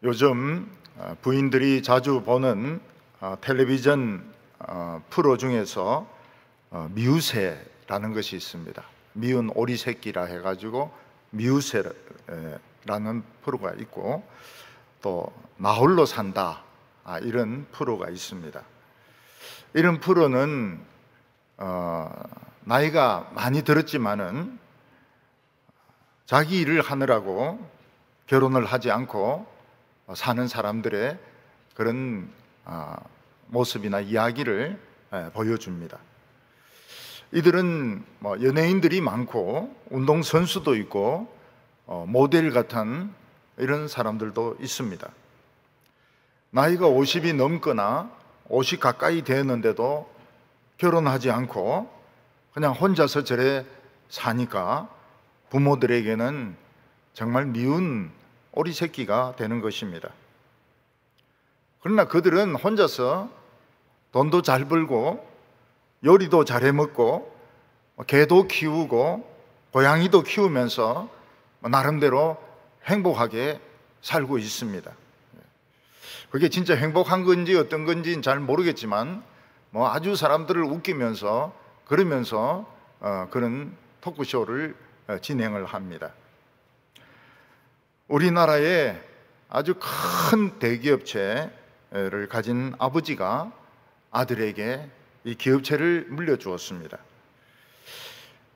요즘 부인들이 자주 보는 텔레비전 프로 중에서 미우새라는 것이 있습니다. 미운 오리 새끼라 해가지고 미우새라는 프로가 있고, 또 나홀로 산다 이런 프로가 있습니다. 이런 프로는 나이가 많이 들었지만은 자기 일을 하느라고 결혼을 하지 않고 사는 사람들의 그런 모습이나 이야기를 보여줍니다. 이들은 연예인들이 많고 운동선수도 있고 모델 같은 이런 사람들도 있습니다. 나이가 50이 넘거나 50 가까이 되었는데도 결혼하지 않고 그냥 혼자서 저래 사니까 부모들에게는 정말 미운 오리 새끼가 되는 것입니다. 그러나 그들은 혼자서 돈도 잘 벌고 요리도 잘해 먹고 개도 키우고 고양이도 키우면서 나름대로 행복하게 살고 있습니다. 그게 진짜 행복한 건지 어떤 건지는 잘 모르겠지만 아주 사람들을 웃기면서 그러면서 그런 토크쇼를 진행을 합니다. 우리나라에 아주 큰 대기업체를 가진 아버지가 아들에게 이 기업체를 물려주었습니다.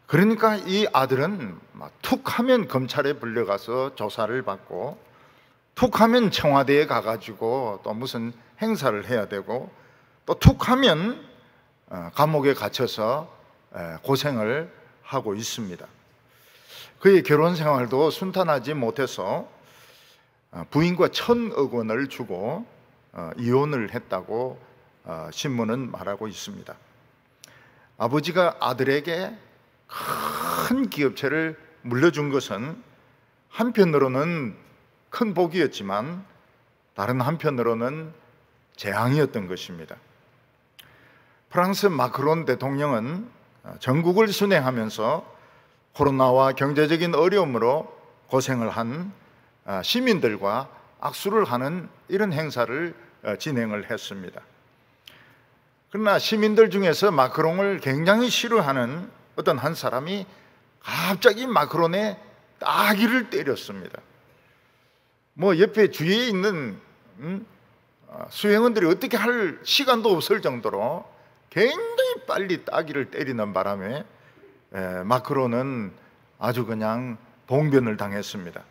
그러니까 이 아들은 툭 하면 검찰에 불려가서 조사를 받고, 툭 하면 청와대에 가가지고 또 무슨 행사를 해야 되고, 또 툭 하면 감옥에 갇혀서 고생을 하고 있습니다. 그의 결혼 생활도 순탄하지 못해서 부인과 1,000억 원을 주고 이혼을 했다고 신문은 말하고 있습니다. 아버지가 아들에게 큰 기업체를 물려준 것은 한편으로는 큰 복이었지만 다른 한편으로는 재앙이었던 것입니다. 프랑스 마크론 대통령은 전국을 순회하면서 코로나와 경제적인 어려움으로 고생을 한 시민들과 악수를 하는 이런 행사를 진행을 했습니다. 그러나 시민들 중에서 마크롱을 굉장히 싫어하는 어떤 한 사람이 갑자기 마크론의 따귀를 때렸습니다. 옆에 주위에 있는 수행원들이 어떻게 할 시간도 없을 정도로 굉장히 빨리 따귀를 때리는 바람에 마크론은 아주 그냥 봉변을 당했습니다.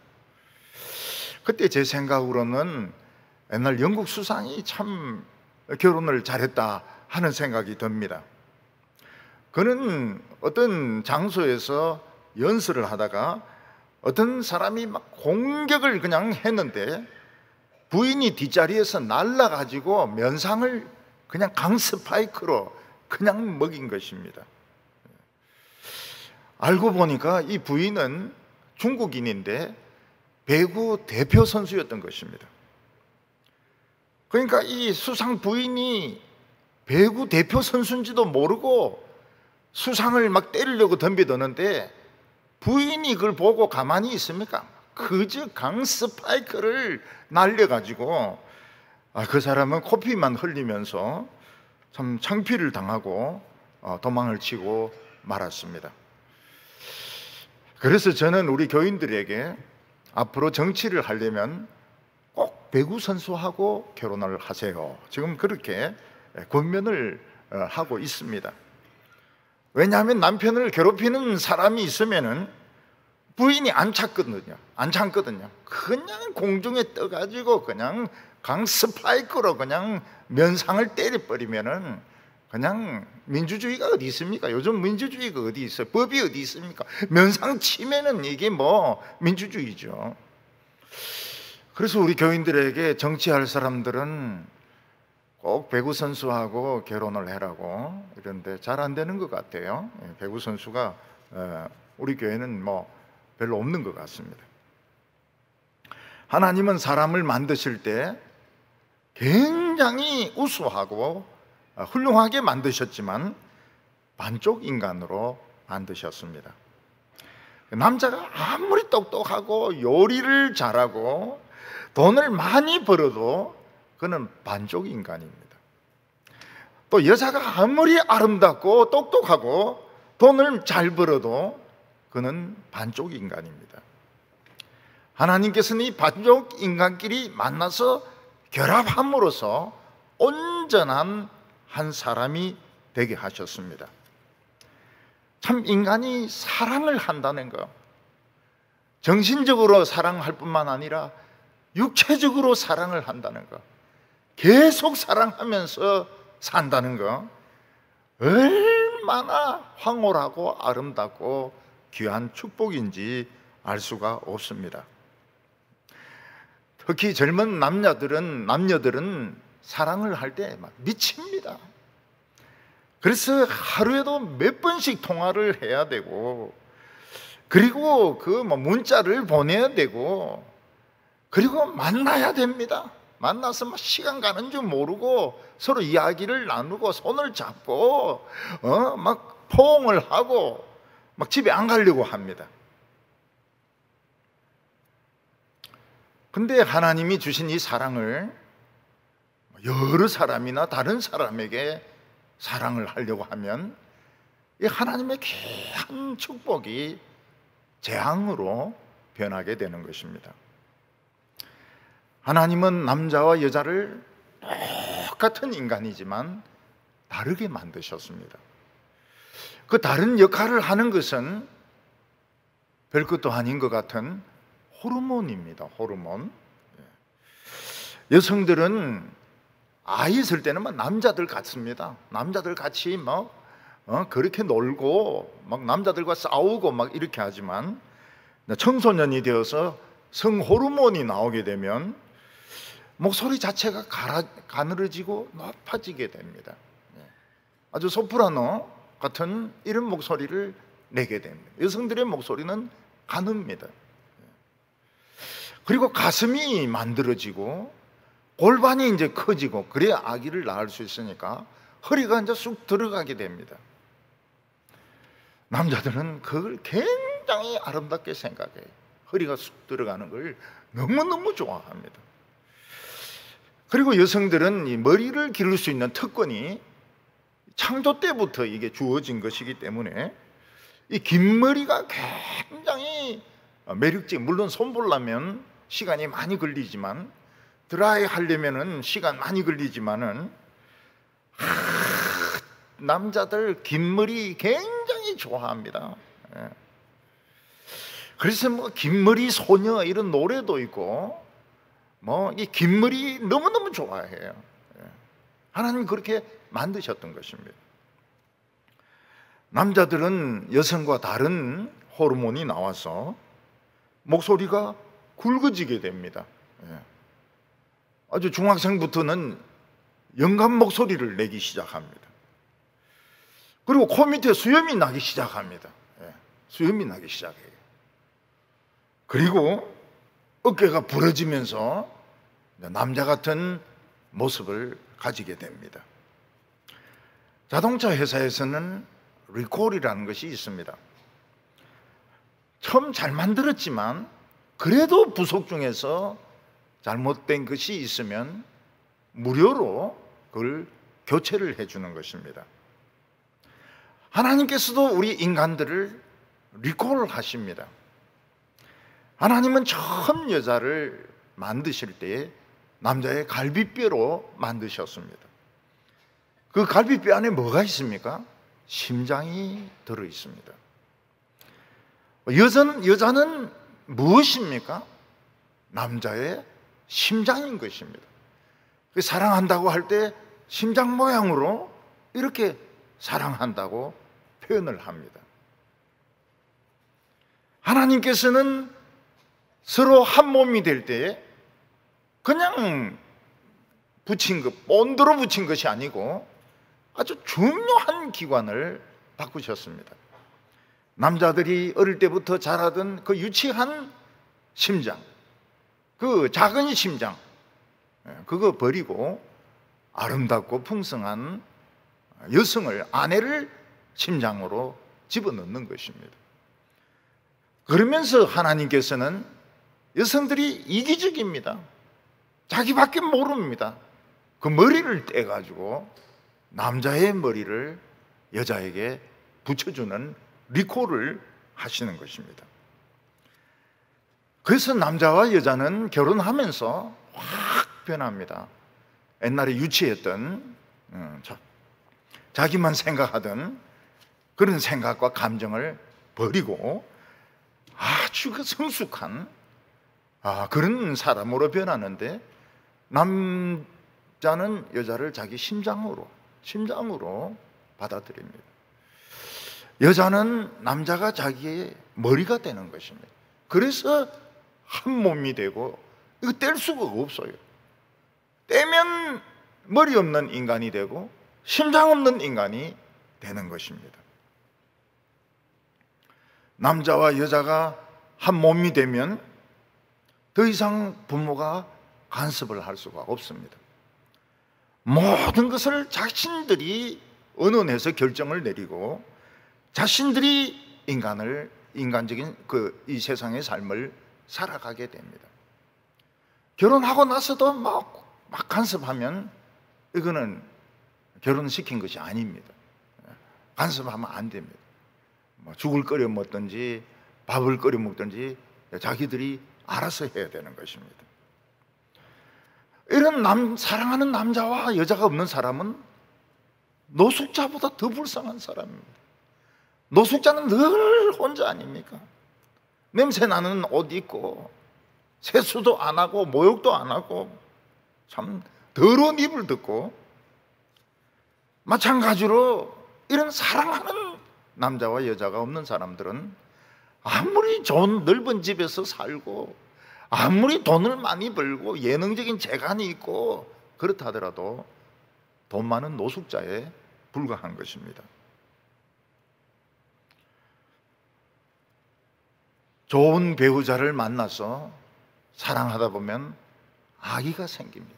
그때 제 생각으로는 옛날 영국 수상이 참 결혼을 잘했다 하는 생각이 듭니다. 그는 어떤 장소에서 연설을 하다가 어떤 사람이 막 공격을 그냥 했는데 부인이 뒷자리에서 날라가지고 면상을 그냥 강스파이크로 그냥 먹인 것입니다. 알고 보니까 이 부인은 중국인인데 배구 대표 선수였던 것입니다. 그러니까 이 수상 부인이 배구 대표 선수인지도 모르고 수상을 막 때리려고 덤벼드는데 부인이 그걸 보고 가만히 있습니까? 그저 강스파이크를 날려가지고 그 사람은 코피만 흘리면서 참 창피를 당하고 도망을 치고 말았습니다. 그래서 저는 우리 교인들에게 앞으로 정치를 하려면 꼭 배구 선수하고 결혼을 하세요. 지금 그렇게 권면을 하고 있습니다. 왜냐하면 남편을 괴롭히는 사람이 있으면은 부인이 안 참거든요. 그냥 공중에 떠가지고 그냥 강스파이크로 그냥 면상을 때려버리면은 그냥 민주주의가 어디 있습니까? 요즘 민주주의가 어디 있어요? 법이 어디 있습니까? 면상 치면은 이게 민주주의죠. 그래서 우리 교인들에게 정치할 사람들은 꼭 배구 선수하고 결혼을 해라고 이런데 잘 안 되는 것 같아요. 배구 선수가 우리 교회는 별로 없는 것 같습니다. 하나님은 사람을 만드실 때 굉장히 우수하고 훌륭하게 만드셨지만 반쪽 인간으로 만드셨습니다. 남자가 아무리 똑똑하고 요리를 잘하고 돈을 많이 벌어도 그는 반쪽 인간입니다. 또 여자가 아무리 아름답고 똑똑하고 돈을 잘 벌어도 그는 반쪽 인간입니다. 하나님께서는 이 반쪽 인간끼리 만나서 결합함으로써 온전한 한 사람이 되게 하셨습니다. 참 인간이 사랑을 한다는 것, 정신적으로 사랑할 뿐만 아니라 육체적으로 사랑을 한다는 것, 계속 사랑하면서 산다는 것, 얼마나 황홀하고 아름답고 귀한 축복인지 알 수가 없습니다. 특히 젊은 남녀들은 사랑을 할 때 막 미칩니다. 그래서 하루에도 몇 번씩 통화를 해야 되고, 그리고 문자를 보내야 되고, 그리고 만나야 됩니다. 만나서 막 시간 가는 줄 모르고 서로 이야기를 나누고 손을 잡고 막 포옹을 하고 막 집에 안 가려고 합니다. 근데 하나님이 주신 이 사랑을 여러 사람이나 다른 사람에게 사랑을 하려고 하면 이 하나님의 귀한 축복이 재앙으로 변하게 되는 것입니다. 하나님은 남자와 여자를 똑같은 인간이지만 다르게 만드셨습니다. 그 다른 역할을 하는 것은 별것도 아닌 것 같은 호르몬입니다. 호르몬. 여성들은 아이 있을 때는 막 남자들 같습니다. 남자들 같이 막 그렇게 놀고 막 남자들과 싸우고 막 이렇게 하지만 청소년이 되어서 성호르몬이 나오게 되면 목소리 자체가 가늘어지고 높아지게 됩니다. 아주 소프라노 같은 이런 목소리를 내게 됩니다. 여성들의 목소리는 가늡니다. 그리고 가슴이 만들어지고 골반이 이제 커지고, 그래야 아기를 낳을 수 있으니까 허리가 이제 쑥 들어가게 됩니다. 남자들은 그걸 굉장히 아름답게 생각해요. 허리가 쑥 들어가는 걸 너무너무 좋아합니다. 그리고 여성들은 이 머리를 기를 수 있는 특권이 창조 때부터 이게 주어진 것이기 때문에 이 긴 머리가 굉장히 매력적. 물론 손보려면 시간이 많이 걸리지만, 드라이 하려면은 시간 많이 걸리지만은 남자들 긴 머리 굉장히 좋아합니다. 그래서 긴 머리 소녀 이런 노래도 있고, 이 긴 머리 너무너무 좋아해요. 하나님 그렇게 만드셨던 것입니다. 남자들은 여성과 다른 호르몬이 나와서 목소리가 굵어지게 됩니다. 아주 중학생부터는 영감 목소리를 내기 시작합니다. 그리고 코 밑에 수염이 나기 시작합니다. 수염이 나기 시작해요. 그리고 어깨가 부러지면서 남자 같은 모습을 가지게 됩니다. 자동차 회사에서는 리콜이라는 것이 있습니다. 처음 잘 만들었지만 그래도 부속 중에서 잘못된 것이 있으면 무료로 그걸 교체를 해주는 것입니다. 하나님께서도 우리 인간들을 리콜을 하십니다. 하나님은 처음 여자를 만드실 때에 남자의 갈비뼈로 만드셨습니다. 그 갈비뼈 안에 뭐가 있습니까? 심장이 들어 있습니다. 여자는 무엇입니까? 남자의 심장인 것입니다. 사랑한다고 할 때 심장 모양으로 이렇게 사랑한다고 표현을 합니다. 하나님께서는 서로 한 몸이 될 때에 그냥 붙인 것, 본드로 붙인 것이 아니고 아주 중요한 기관을 바꾸셨습니다. 남자들이 어릴 때부터 자라던 그 유치한 심장, 그 작은 심장, 그거 버리고 아름답고 풍성한 여성을, 아내를 심장으로 집어넣는 것입니다. 그러면서 하나님께서는 여성들이 이기적입니다. 자기밖에 모릅니다. 그 머리를 떼가지고 남자의 머리를 여자에게 붙여주는 리콜을 하시는 것입니다. 그래서 남자와 여자는 결혼하면서 확 변합니다. 옛날에 유치했던 자기만 생각하던 그런 생각과 감정을 버리고 아주 그 성숙한 그런 사람으로 변하는데, 남자는 여자를 자기 심장으로 받아들입니다. 여자는 남자가 자기의 머리가 되는 것입니다. 그래서 한 몸이 되고, 이거 뗄 수가 없어요. 떼면 머리 없는 인간이 되고 심장 없는 인간이 되는 것입니다. 남자와 여자가 한 몸이 되면 더 이상 부모가 간섭을 할 수가 없습니다. 모든 것을 자신들이 의논해서 결정을 내리고 자신들이 인간적인 이 세상의 삶을 살아가게 됩니다. 결혼하고 나서도 막 간섭하면 이거는 결혼시킨 것이 아닙니다. 간섭하면 안 됩니다. 죽을 끓여 먹든지 밥을 끓여 먹든지 자기들이 알아서 해야 되는 것입니다. 이런 사랑하는 남자와 여자가 없는 사람은 노숙자보다 더 불쌍한 사람입니다. 노숙자는 늘 혼자 아닙니까? 냄새 나는 옷 입고 세수도 안 하고 목욕도 안 하고 참 더러운 입을 듣고, 마찬가지로 이런 사랑하는 남자와 여자가 없는 사람들은 아무리 좋은 넓은 집에서 살고 아무리 돈을 많이 벌고 예능적인 재간이 있고 그렇다 하더라도 돈 많은 노숙자에 불과한 것입니다. 좋은 배우자를 만나서 사랑하다 보면 아기가 생깁니다.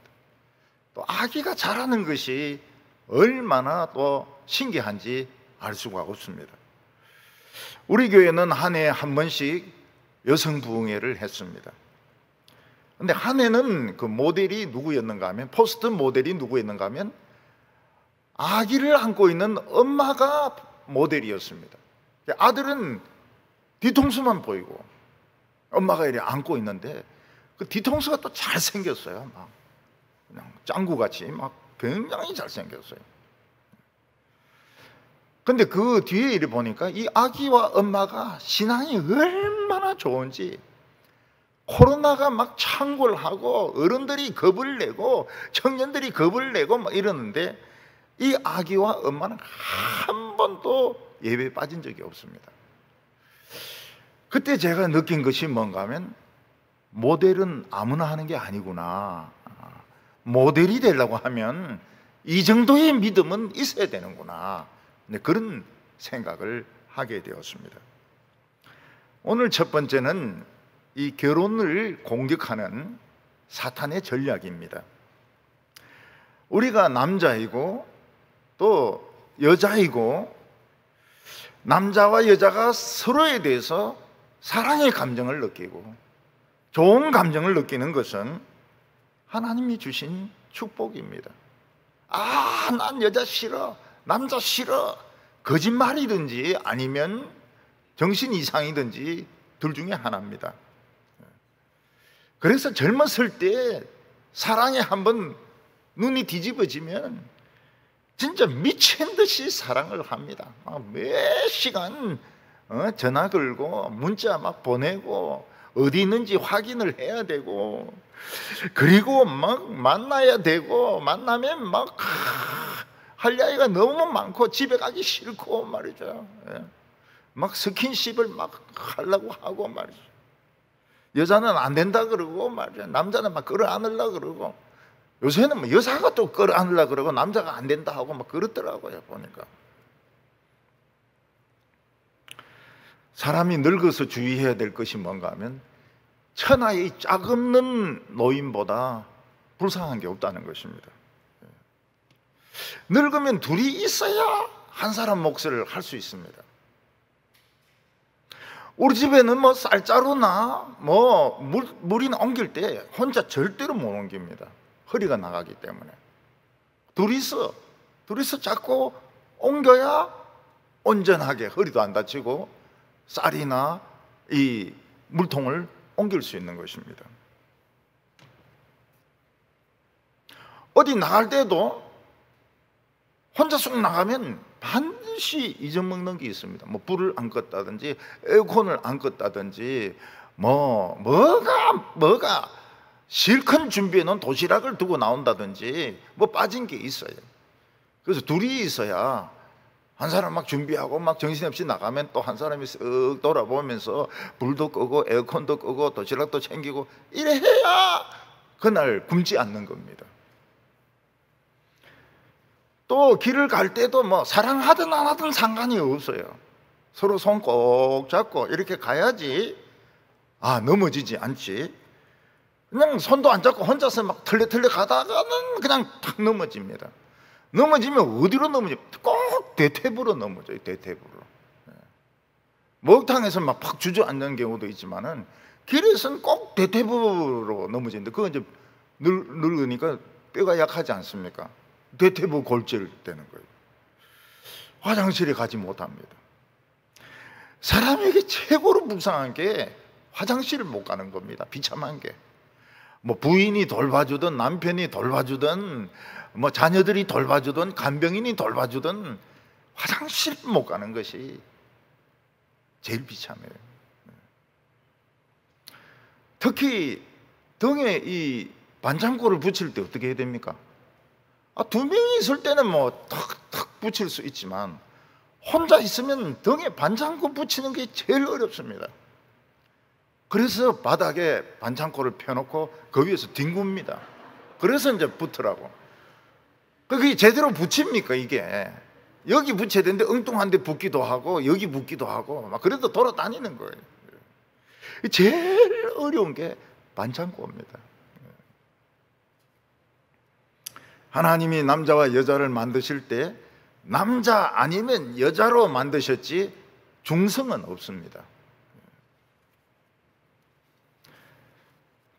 또 아기가 자라는 것이 얼마나 또 신기한지 알 수가 없습니다. 우리 교회는 한 해에 한 번씩 여성 부흥회를 했습니다. 근데 한 해는 그 모델이 누구였는가 하면, 포스트 모델이 누구였는가 하면 아기를 안고 있는 엄마가 모델이었습니다. 아들은 뒤통수만 보이고 엄마가 이렇게 안고 있는데 그 뒤통수가 또 잘생겼어요. 막 그냥 짱구같이 막 굉장히 잘생겼어요. 근데 그 뒤에 이래 보니까 이 아기와 엄마가 신앙이 얼마나 좋은지, 코로나가 막 창궐하고 어른들이 겁을 내고 청년들이 겁을 내고 막 이러는데 이 아기와 엄마는 한 번도 예배에 빠진 적이 없습니다. 그때 제가 느낀 것이 뭔가 하면, 모델은 아무나 하는 게 아니구나. 모델이 되려고 하면 이 정도의 믿음은 있어야 되는구나. 그런 생각을 하게 되었습니다. 오늘 첫 번째는 이 결혼을 공격하는 사탄의 전략입니다. 우리가 남자이고 또 여자이고, 남자와 여자가 서로에 대해서 사랑의 감정을 느끼고 좋은 감정을 느끼는 것은 하나님이 주신 축복입니다. 난 여자 싫어, 남자 싫어, 거짓말이든지 아니면 정신 이상이든지 둘 중에 하나입니다. 그래서 젊었을 때 사랑에 한번 눈이 뒤집어지면 진짜 미친 듯이 사랑을 합니다. 매 시간 전화 걸고 문자 막 보내고 어디 있는지 확인을 해야 되고, 그리고 막 만나야 되고, 만나면 막 할 이야기가 너무 많고 집에 가기 싫고 말이죠. 막 스킨십을 막 하려고 하고 말이죠. 여자는 안 된다 그러고 말이죠. 남자는 막 끌어안으려고 그러고, 요새는 뭐 여자가 또 끌어안으려고 그러고 남자가 안 된다 하고 막 그렇더라고요. 보니까 사람이 늙어서 주의해야 될 것이 뭔가 하면, 천하의 짝 없는 노인보다 불쌍한 게 없다는 것입니다. 늙으면 둘이 있어야 한 사람 몫을 할 수 있습니다. 우리 집에는 뭐 쌀자루나 뭐 물이나 옮길 때 혼자 절대로 못 옮깁니다. 허리가 나가기 때문에. 둘이서 자꾸 옮겨야 온전하게 허리도 안 다치고 쌀이나 이 물통을 옮길 수 있는 것입니다. 어디 나갈 때도 혼자 쑥 나가면 반드시 잊어먹는 게 있습니다. 뭐 불을 안 껐다든지 에어컨을 안 껐다든지 뭐가 실컷 준비해 놓은 도시락을 두고 나온다든지 뭐 빠진 게 있어요. 그래서 둘이 있어야 한 사람 막 준비하고 막 정신없이 나가면 또 한 사람이 쓱 돌아보면서 불도 끄고 에어컨도 끄고 도시락도 챙기고 이래 해야 그날 굶지 않는 겁니다. 또 길을 갈 때도 뭐 사랑하든 안 하든 상관이 없어요. 서로 손 꼭 잡고 이렇게 가야지 넘어지지 않지. 그냥 손도 안 잡고 혼자서 막 털레털레 가다가는 그냥 탁 넘어집니다. 넘어지면 어디로 넘어집니까? 꼭 대퇴부로 넘어져요. 대퇴부로. 목욕탕에서 막 팍 주저앉는 경우도 있지만은 길에서는 꼭 대퇴부로 넘어지는데 그건 이제 늙으니까 뼈가 약하지 않습니까? 대퇴부 골절 되는 거예요. 화장실에 가지 못합니다. 사람에게 최고로 불쌍한 게 화장실을 못 가는 겁니다. 비참한 게. 뭐 부인이 돌봐주든 남편이 돌봐주든 뭐 자녀들이 돌봐주든 간병인이 돌봐주든 화장실 못 가는 것이 제일 비참해요. 특히 등에 이 반창고를 붙일 때 어떻게 해야 됩니까? 두 명이 있을 때는 뭐 탁탁 붙일 수 있지만 혼자 있으면 등에 반창고 붙이는 게 제일 어렵습니다. 그래서 바닥에 반창고를 펴놓고 그 위에서 뒹굽니다. 그래서 이제 붙으라고. 그게 제대로 붙입니까 이게? 여기 붙여야 되는데 엉뚱한 데 붙기도 하고 여기 붙기도 하고 막 그래도 돌아다니는 거예요. 제일 어려운 게 반창고입니다. 하나님이 남자와 여자를 만드실 때 남자 아니면 여자로 만드셨지 중성은 없습니다.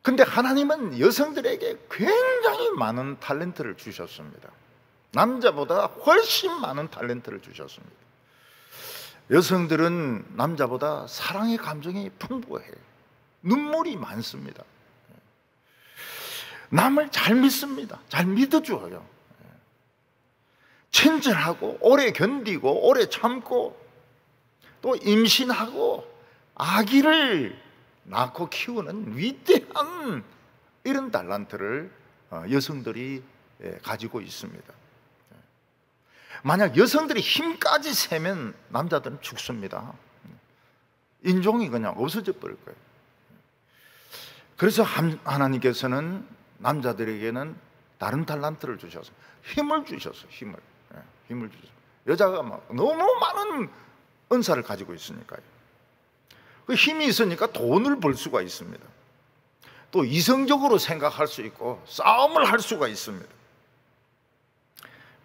근데 하나님은 여성들에게 굉장히 많은 탤런트를 주셨습니다. 남자보다 훨씬 많은 탤런트를 주셨습니다. 여성들은 남자보다 사랑의 감정이 풍부해요. 눈물이 많습니다. 남을 잘 믿습니다. 잘 믿어줘요. 친절하고 오래 견디고 오래 참고 또 임신하고 아기를 낳고 키우는 위대한 이런 탤런트를 여성들이 가지고 있습니다. 만약 여성들이 힘까지 세면 남자들은 죽습니다. 인종이 그냥 없어져 버릴 거예요. 그래서 하나님께서는 남자들에게는 다른 탤런트를 주셔서 힘을 주셨어요. 힘을 주셔서 여자가 막 너무 많은 은사를 가지고 있으니까요. 그 힘이 있으니까 돈을 벌 수가 있습니다. 또 이성적으로 생각할 수 있고 싸움을 할 수가 있습니다.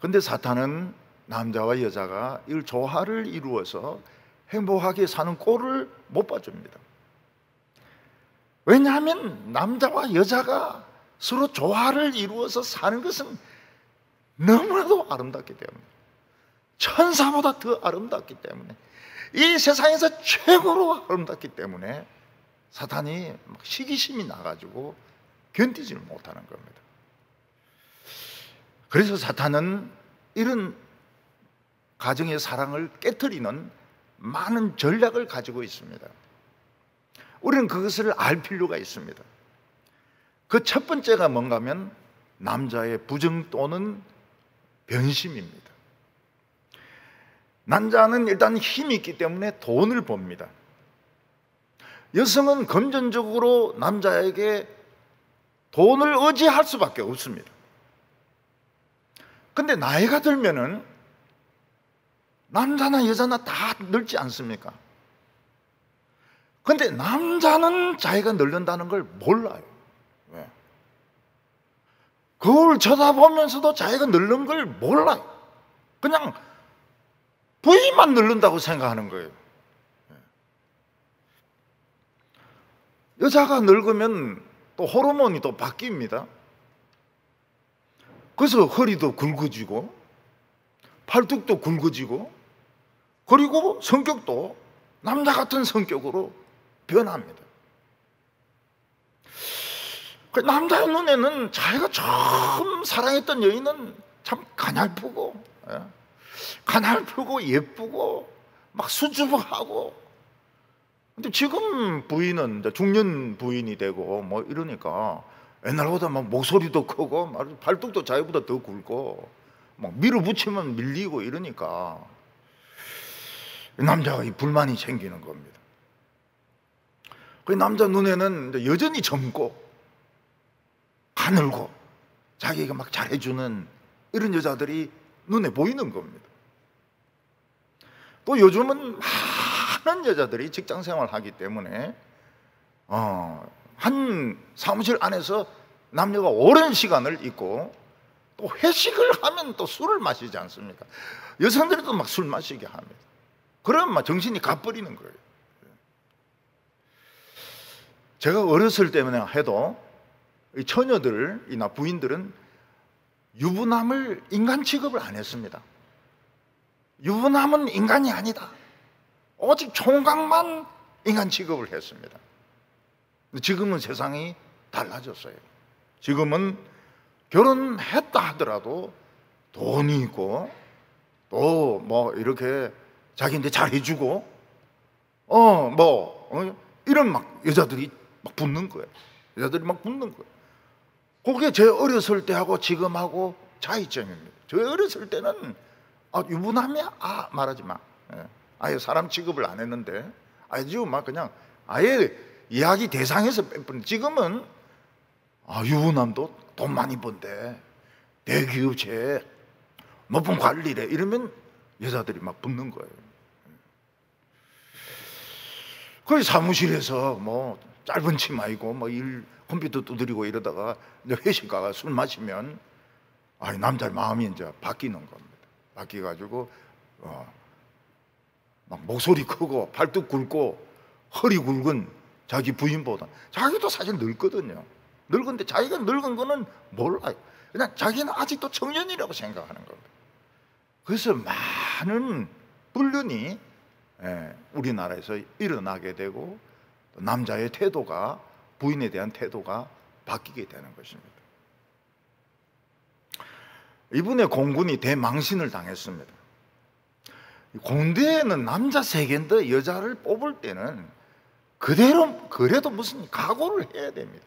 그런데 사탄은 남자와 여자가 이 조화를 이루어서 행복하게 사는 꼴을 못 봐줍니다. 왜냐하면 남자와 여자가 서로 조화를 이루어서 사는 것은 너무나도 아름답기 때문에, 천사보다 더 아름답기 때문에, 이 세상에서 최고로 아름답기 때문에 사탄이 막 시기심이 나가지고 견디지를 못하는 겁니다. 그래서 사탄은 이런 가정의 사랑을 깨트리는 많은 전략을 가지고 있습니다. 우리는 그것을 알 필요가 있습니다. 그 첫 번째가 뭔가 하면 남자의 부정 또는 변심입니다. 남자는 일단 힘이 있기 때문에 돈을 법니다. 여성은 금전적으로 남자에게 돈을 의지할 수밖에 없습니다. 근데 나이가 들면은 남자나 여자나 다 늙지 않습니까? 근데 남자는 자기가 늙는다는 걸 몰라요. 왜? 거울 쳐다보면서도 자기가 늙는 걸 몰라요. 그냥 부위만 늙는다고 생각하는 거예요. 여자가 늙으면 또 호르몬이 또 바뀝니다. 그래서 허리도 굵어지고 팔뚝도 굵어지고 그리고 성격도 남자 같은 성격으로 변합니다. 그 남자의 눈에는 자기가 처음 사랑했던 여인은 참 가냘프고 예쁘고 막 수줍어하고, 근데 지금 부인은 이제 중년 부인이 되고 뭐 이러니까 옛날보다 막 목소리도 크고 막 팔뚝도 자기보다 더 굵고 막 밀어붙이면 밀리고 이러니까 남자가 이 불만이 생기는 겁니다. 그 남자 눈에는 이제 여전히 젊고 가늘고 자기가 막 잘해주는 이런 여자들이 눈에 보이는 겁니다. 또 요즘은 많은 여자들이 직장 생활을 하기 때문에 한 사무실 안에서 남녀가 오랜 시간을 있고 또 회식을 하면 또 술을 마시지 않습니까? 여성들도 막 술 마시게 합니다. 그러면 막 정신이 가버리는 거예요. 제가 어렸을 때만 해도 이 처녀들이나 부인들은 유부남을 인간 취급을 안 했습니다. 유부남은 인간이 아니다. 오직 총각만 인간 취급을 했습니다. 지금은 세상이 달라졌어요. 지금은 결혼했다 하더라도 돈이 있고 또 뭐 이렇게 자기한테 잘해주고 이런 막 여자들이 막 붙는 거예요. 여자들이 막 붙는 거예요. 그게 제 어렸을 때하고 지금하고 차이점입니다. 저 어렸을 때는 유부남이야? 말하지 마. 아예 사람 취급을 안 했는데 지금 막 그냥 아예 이야기 대상에서 빼버린. 지금은 유부남도 돈 많이 번대, 대기업체 높은 관리래 이러면 여자들이 막 붙는 거예요. 그 사무실에서 뭐 짧은 치마 입고 뭐 컴퓨터 두드리고 이러다가 이제 회식 가가 술 마시면 남자의 마음이 이제 바뀌는 겁니다. 바뀌어가지고 막 목소리 크고 팔뚝 굵고 허리 굵은 자기 부인보다, 자기도 사실 늙거든요. 늙은데 자기가 늙은 거는 몰라요. 그냥 자기는 아직도 청년이라고 생각하는 겁니다. 그래서 많은 불륜이 우리나라에서 일어나게 되고 남자의 태도가, 부인에 대한 태도가 바뀌게 되는 것입니다. 이번에 공군이 대망신을 당했습니다. 군대에는 남자 세계인데 여자를 뽑을 때는 그래도 무슨 각오를 해야 됩니다.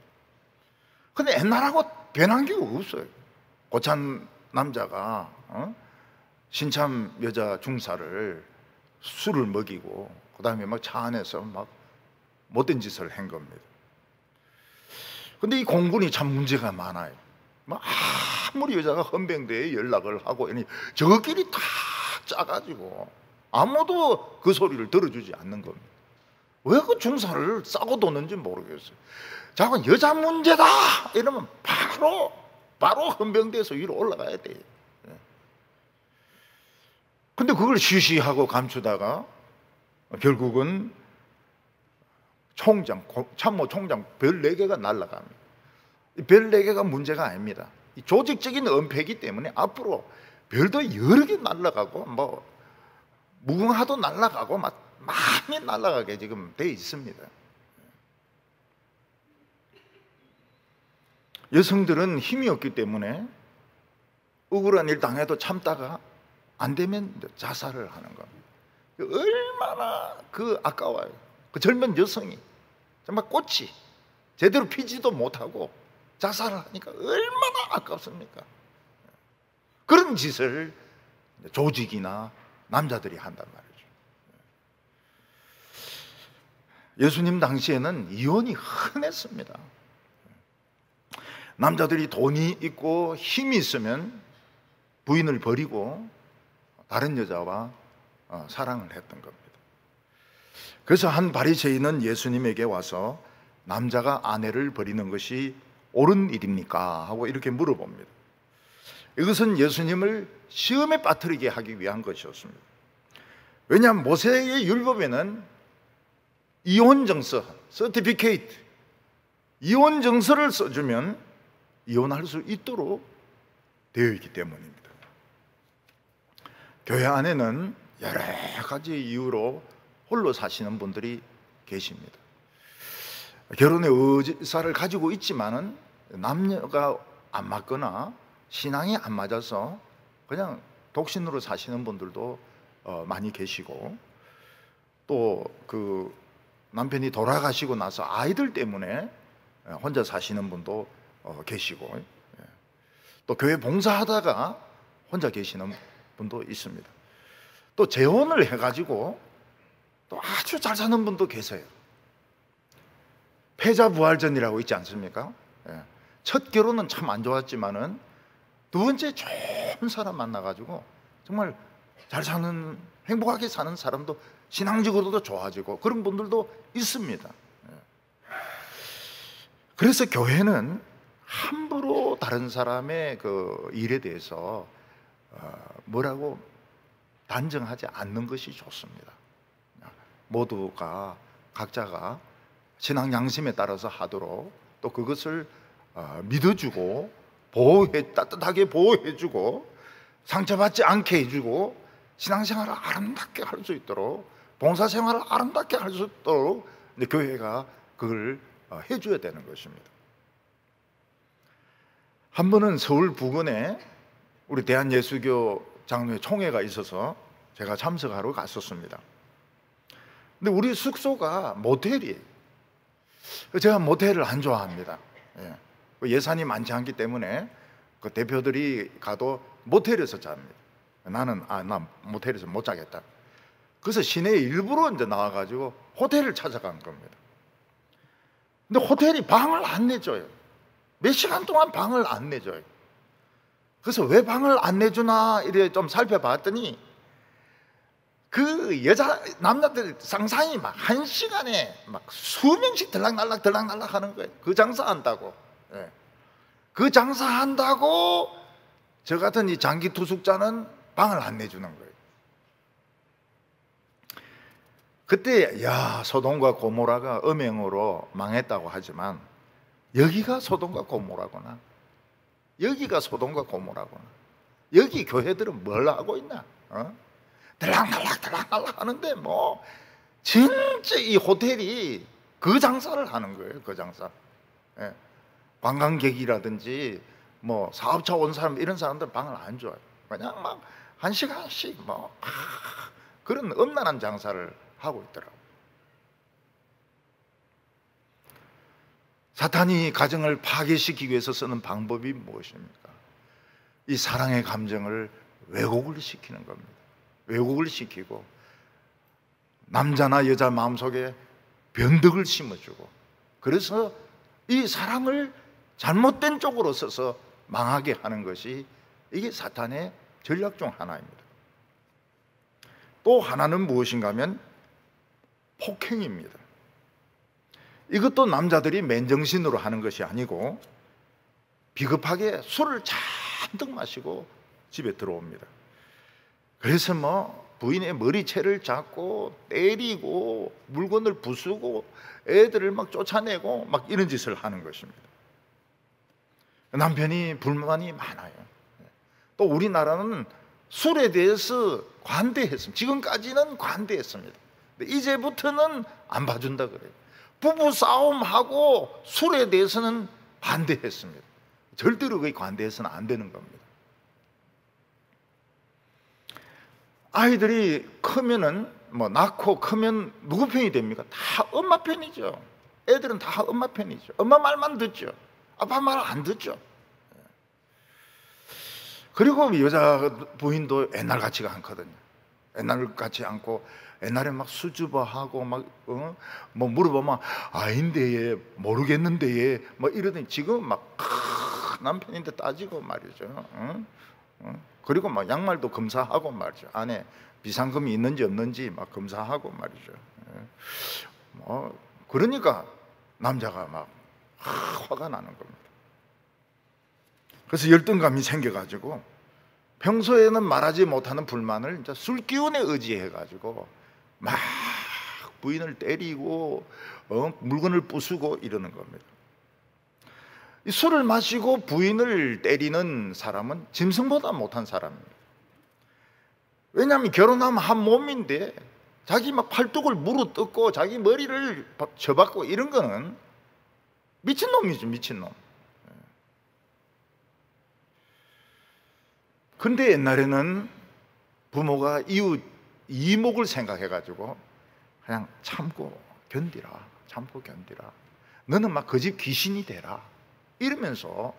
근데 옛날하고 변한 게 없어요. 고참 남자가 신참 여자 중사를 술을 먹이고 그 다음에 막 차 안에서 막 못된 짓을 한 겁니다. 근데 이 공군이 참 문제가 많아요. 아무리 여자가 헌병대에 연락을 하고 저끼리 다 짜가지고 아무도 그 소리를 들어주지 않는 겁니다. 왜 그 중사를 싸고 도는지 모르겠어요. 자꾸 여자 문제다 이러면 바로 헌병대에서 위로 올라가야 돼요. 근데 그걸 쉬쉬하고 감추다가 결국은 참모 총장 별 4개가 날아갑니다. 별 4개가 문제가 아닙니다. 이 조직적인 은폐이기 때문에 앞으로 별도 여러 개 날아가고 뭐 무궁화도 날아가고 많이 날아가게 지금 돼 있습니다. 여성들은 힘이 없기 때문에 억울한 일 당해도 참다가 안 되면 자살을 하는 겁니다. 얼마나 아까워요. 그 젊은 여성이 정말 꽃이 제대로 피지도 못하고 자살을 하니까 얼마나 아깝습니까? 그런 짓을 조직이나 남자들이 한단 말이죠. 예수님 당시에는 이혼이 흔했습니다. 남자들이 돈이 있고 힘이 있으면 부인을 버리고 다른 여자와 사랑을 했던 겁니다. 그래서 한 바리새인은 예수님에게 와서 남자가 아내를 버리는 것이 옳은 일입니까? 하고 이렇게 물어봅니다. 이것은 예수님을 시험에 빠뜨리게 하기 위한 것이었습니다. 왜냐하면 모세의 율법에는 이혼정서, 서티피케이트, 이혼 정서를 써주면 이혼할 수 있도록 되어 있기 때문입니다. 교회 안에는 여러 가지 이유로 홀로 사시는 분들이 계십니다. 결혼의 의사를 가지고 있지만은 남녀가 안 맞거나 신앙이 안 맞아서 그냥 독신으로 사시는 분들도 많이 계시고, 또 그 남편이 돌아가시고 나서 아이들 때문에 혼자 사시는 분도 계시고, 또 교회 봉사하다가 혼자 계시는 분도 있습니다. 또 재혼을 해가지고 또 아주 잘 사는 분도 계세요. 패자부활전이라고 있지 않습니까? 첫 결혼은 참 안 좋았지만은 두 번째 좋은 사람 만나가지고 정말 잘 사는, 행복하게 사는 사람도 신앙적으로도 좋아지고 그런 분들도 있습니다. 그래서 교회는 함부로 다른 사람의 그 일에 대해서 뭐라고 단정하지 않는 것이 좋습니다. 모두가 각자가 신앙 양심에 따라서 하도록, 또 그것을 믿어주고 따뜻하게 보호해주고 상처받지 않게 해주고 신앙생활을 아름답게 할 수 있도록, 봉사생활을 아름답게 할 수 있도록 교회가 그걸 해줘야 되는 것입니다. 한 번은 서울 부근에 우리 대한예수교 장로회 총회가 있어서 제가 참석하러 갔었습니다. 근데 우리 숙소가 모텔이에요. 제가 모텔을 안 좋아합니다. 예산이 많지 않기 때문에 그 대표들이 가도 모텔에서 잡니다. 나 모텔에서 못 자겠다. 그래서 시내에 일부러 이제 나와가지고 호텔을 찾아간 겁니다. 근데 호텔이 방을 안 내줘요. 몇 시간 동안 방을 안 내줘요. 그래서 왜 방을 안 내주나 이래 좀 살펴봤더니 그 남자들 상상이 막 한 시간에 막 수명씩 들락날락 하는 거예요. 그 장사한다고. 그 장사한다고 저 같은 이 장기 투숙자는 방을 안 내주는 거예요. 그때 소돔과 고모라가 음행으로 망했다고 하지만 여기가 소돔과 고모라구나. 여기가 소돔과 고모라구나. 여기 교회들은 뭘 하고 있나? 들락날락 하는데 뭐 진짜 이 호텔이 그 장사를 하는 거예요. 그 장사. 관광객이라든지 뭐 사업차 온 사람, 이런 사람들은 방을 안 줘요. 그냥 막 한 시간씩 뭐 그런 음란한 장사를 하고 있더라고요. 사탄이 가정을 파괴시키기 위해서 쓰는 방법이 무엇입니까? 이 사랑의 감정을 왜곡을 시키는 겁니다. 왜곡을 시키고 남자나 여자 마음속에 변덕을 심어주고, 그래서 이 사랑을 잘못된 쪽으로 써서 망하게 하는 것이 이게 사탄의 전략 중 하나입니다. 또 하나는 무엇인가 하면 폭행입니다. 이것도 남자들이 맨정신으로 하는 것이 아니고 비겁하게 술을 잔뜩 마시고 집에 들어옵니다. 그래서 뭐 부인의 머리채를 잡고 때리고 물건을 부수고 애들을 막 쫓아내고 막 이런 짓을 하는 것입니다. 남편이 불만이 많아요. 또 우리나라는 술에 대해서 관대했습니다. 지금까지는 관대했습니다. 근데 이제부터는 안 봐준다 그래요. 부부 싸움하고 술에 대해서는 반대했습니다. 절대로 그게 관대해서는 안 되는 겁니다. 아이들이 크면은 뭐 낳고 크면 누구 편이 됩니까? 다 엄마 편이죠. 애들은 다 엄마 편이죠. 엄마 말만 듣죠. 아빠 말 안 듣죠. 그리고 여자 부인도 옛날 같지가 않거든요. 옛날 같지 않고 옛날에 막 수줍어하고 막 뭐 물어보면 아닌데 얘 모르겠는데 얘 뭐 이러더니 지금 막 남편인데 따지고 말이죠. 그리고 막 양말도 검사하고 말이죠. 안에 비상금이 있는지 없는지 막 검사하고 말이죠. 뭐 그러니까 남자가 막 화가 나는 겁니다. 그래서 열등감이 생겨가지고 평소에는 말하지 못하는 불만을 이제 술 기운에 의지해가지고 막 부인을 때리고 물건을 부수고 이러는 겁니다. 이 술을 마시고 부인을 때리는 사람은 짐승보다 못한 사람입니다. 왜냐하면 결혼하면 한 몸인데 자기 막 팔뚝을 물어뜯고 자기 머리를 쳐박고 이런 거는 미친놈이죠, 미친놈. 근데 옛날에는 부모가 이목을 생각해가지고 그냥 참고 견디라, 참고 견디라. 너는 막 그 집 귀신이 되라. 이러면서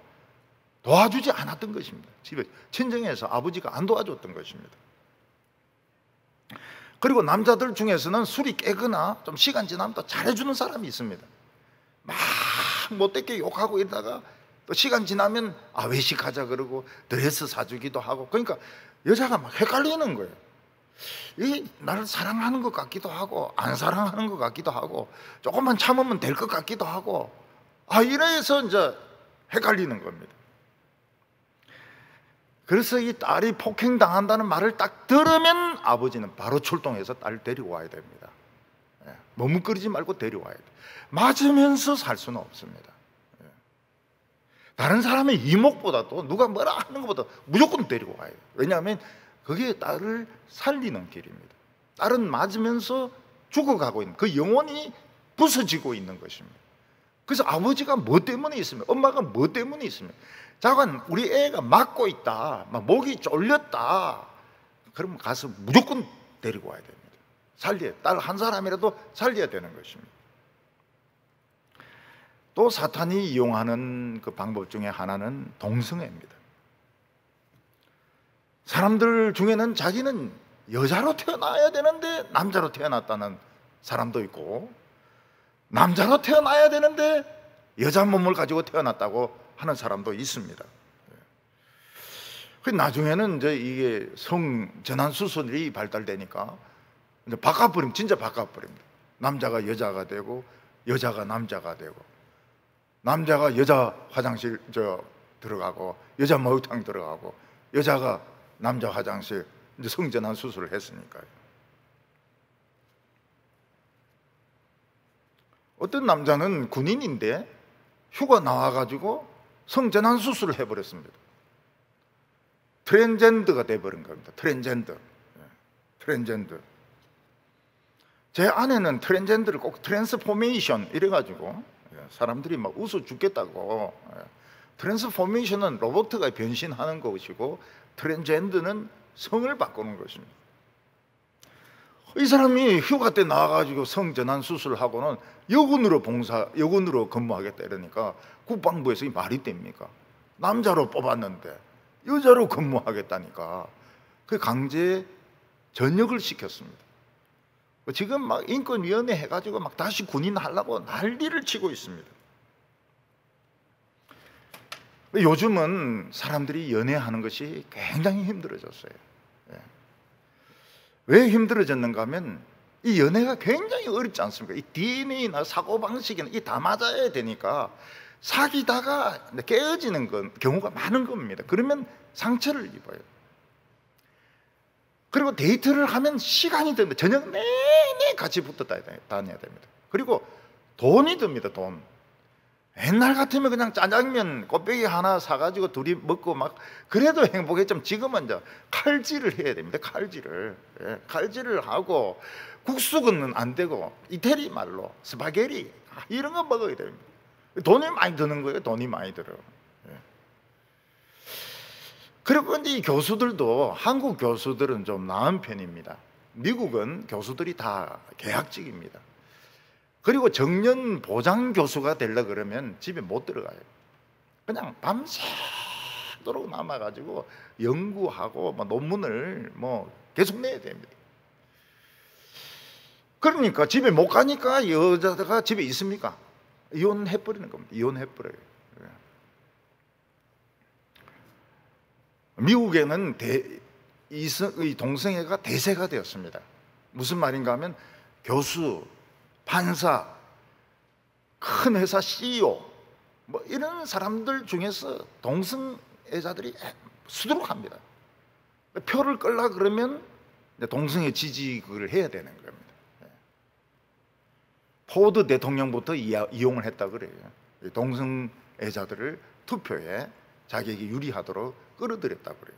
도와주지 않았던 것입니다. 집에 친정에서 아버지가 안 도와줬던 것입니다. 그리고 남자들 중에서는 술이 깨거나 좀 시간 지나면 또 잘해주는 사람이 있습니다. 막 못되게 욕하고 이러다가 또 시간 지나면 외식하자 그러고 드레스 사주기도 하고, 그러니까 여자가 막 헷갈리는 거예요. 이 나를 사랑하는 것 같기도 하고 안 사랑하는 것 같기도 하고 조금만 참으면 될 것 같기도 하고 이래서 이제 헷갈리는 겁니다. 그래서 이 딸이 폭행당한다는 말을 딱 들으면 아버지는 바로 출동해서 딸 데리고 와야 됩니다. 머뭇거리지 말고 데려와야 돼요. 맞으면서 살 수는 없습니다. 다른 사람의 이목보다도 누가 뭐라 하는 것보다 무조건 데리고 와야 돼요. 왜냐하면 그게 딸을 살리는 길입니다. 딸은 맞으면서 죽어가고 있는, 그 영혼이 부서지고 있는 것입니다. 그래서 아버지가 뭐 때문에 있으면, 엄마가 뭐 때문에 있으면, 자관 우리 애가 맞고 있다, 막 목이 쫄렸다, 그러면 가서 무조건 데리고 와야 됩니다. 살려야, 딸 한 사람이라도 살려야 되는 것입니다. 또 사탄이 이용하는 그 방법 중에 하나는 동성애입니다. 사람들 중에는 자기는 여자로 태어나야 되는데 남자로 태어났다는 사람도 있고, 남자로 태어나야 되는데 여자 몸을 가지고 태어났다고 하는 사람도 있습니다. 나중에는 이제 이게 성전환 수술이 발달되니까 이제 바꿔버리면, 진짜 바꿔버립니다. 남자가 여자가 되고 여자가 남자가 되고, 남자가 여자 화장실 들어가고 여자 목욕탕 들어가고, 여자가 남자 화장실, 이제 성전환 수술을 했으니까요. 어떤 남자는 군인인데 휴가 나와가지고 성전환 수술을 해버렸습니다. 트랜스젠더가 돼버린 겁니다. 트랜스젠더. 제 아내는 트랜스젠더를 꼭 트랜스포메이션 이래가지고 사람들이 막 웃어 죽겠다고. 트랜스포메이션은 로봇가 변신하는 것이고 트랜스젠더는 성을 바꾸는 것입니다. 이 사람이 휴가 때 나와가지고 성전환 수술을 하고는 여군으로 근무하겠다 이러니까 국방부에서 이 말이 됩니까? 남자로 뽑았는데 여자로 근무하겠다니까 그 강제 전역을 시켰습니다. 지금 막 인권위원회 해가지고 막 다시 군인 하려고 난리를 치고 있습니다. 요즘은 사람들이 연애하는 것이 굉장히 힘들어졌어요. 왜 힘들어졌는가 하면 이 연애가 굉장히 어렵지 않습니까? 이 DNA나 사고방식이나 이 다 맞아야 되니까 사귀다가 깨어지는 경우가 많은 겁니다. 그러면 상처를 입어요. 그리고 데이트를 하면 시간이 듭니다. 저녁 내내 같이 붙어 다녀야 됩니다. 그리고 돈이 듭니다. 돈. 옛날 같으면 그냥 짜장면 곱빼기 하나 사가지고 둘이 먹고 막 그래도 행복했지만 지금은 이제 칼질을 해야 됩니다. 칼질을 하고 국수는 안 되고 이태리 말로 스파게티 이런 거 먹어야 됩니다. 돈이 많이 드는 거예요. 돈이 많이 들어요. 그리고 이제 이 교수들도, 한국 교수들은 좀 나은 편입니다. 미국은 교수들이 다 계약직입니다. 그리고 정년 보장 교수가 되려고 그러면 집에 못 들어가요. 그냥 밤새도록 남아가지고 연구하고 논문을 계속 내야 됩니다. 그러니까 집에 못 가니까 여자가 집에 있습니까? 이혼해버리는 겁니다. 이혼해버려요. 미국에는 이 동성애가 대세가 되었습니다. 무슨 말인가 하면 교수, 판사, 큰 회사 CEO 이런 사람들 중에서 동성애자들이 수두룩합니다. 표를 끌려고 그러면 동성애 지지를 해야 되는 겁니다. 포드 대통령부터 이용을 했다 그래요. 동성애 동성애자들을 투표에 자기에게 유리하도록 끌어들였다고 그래요.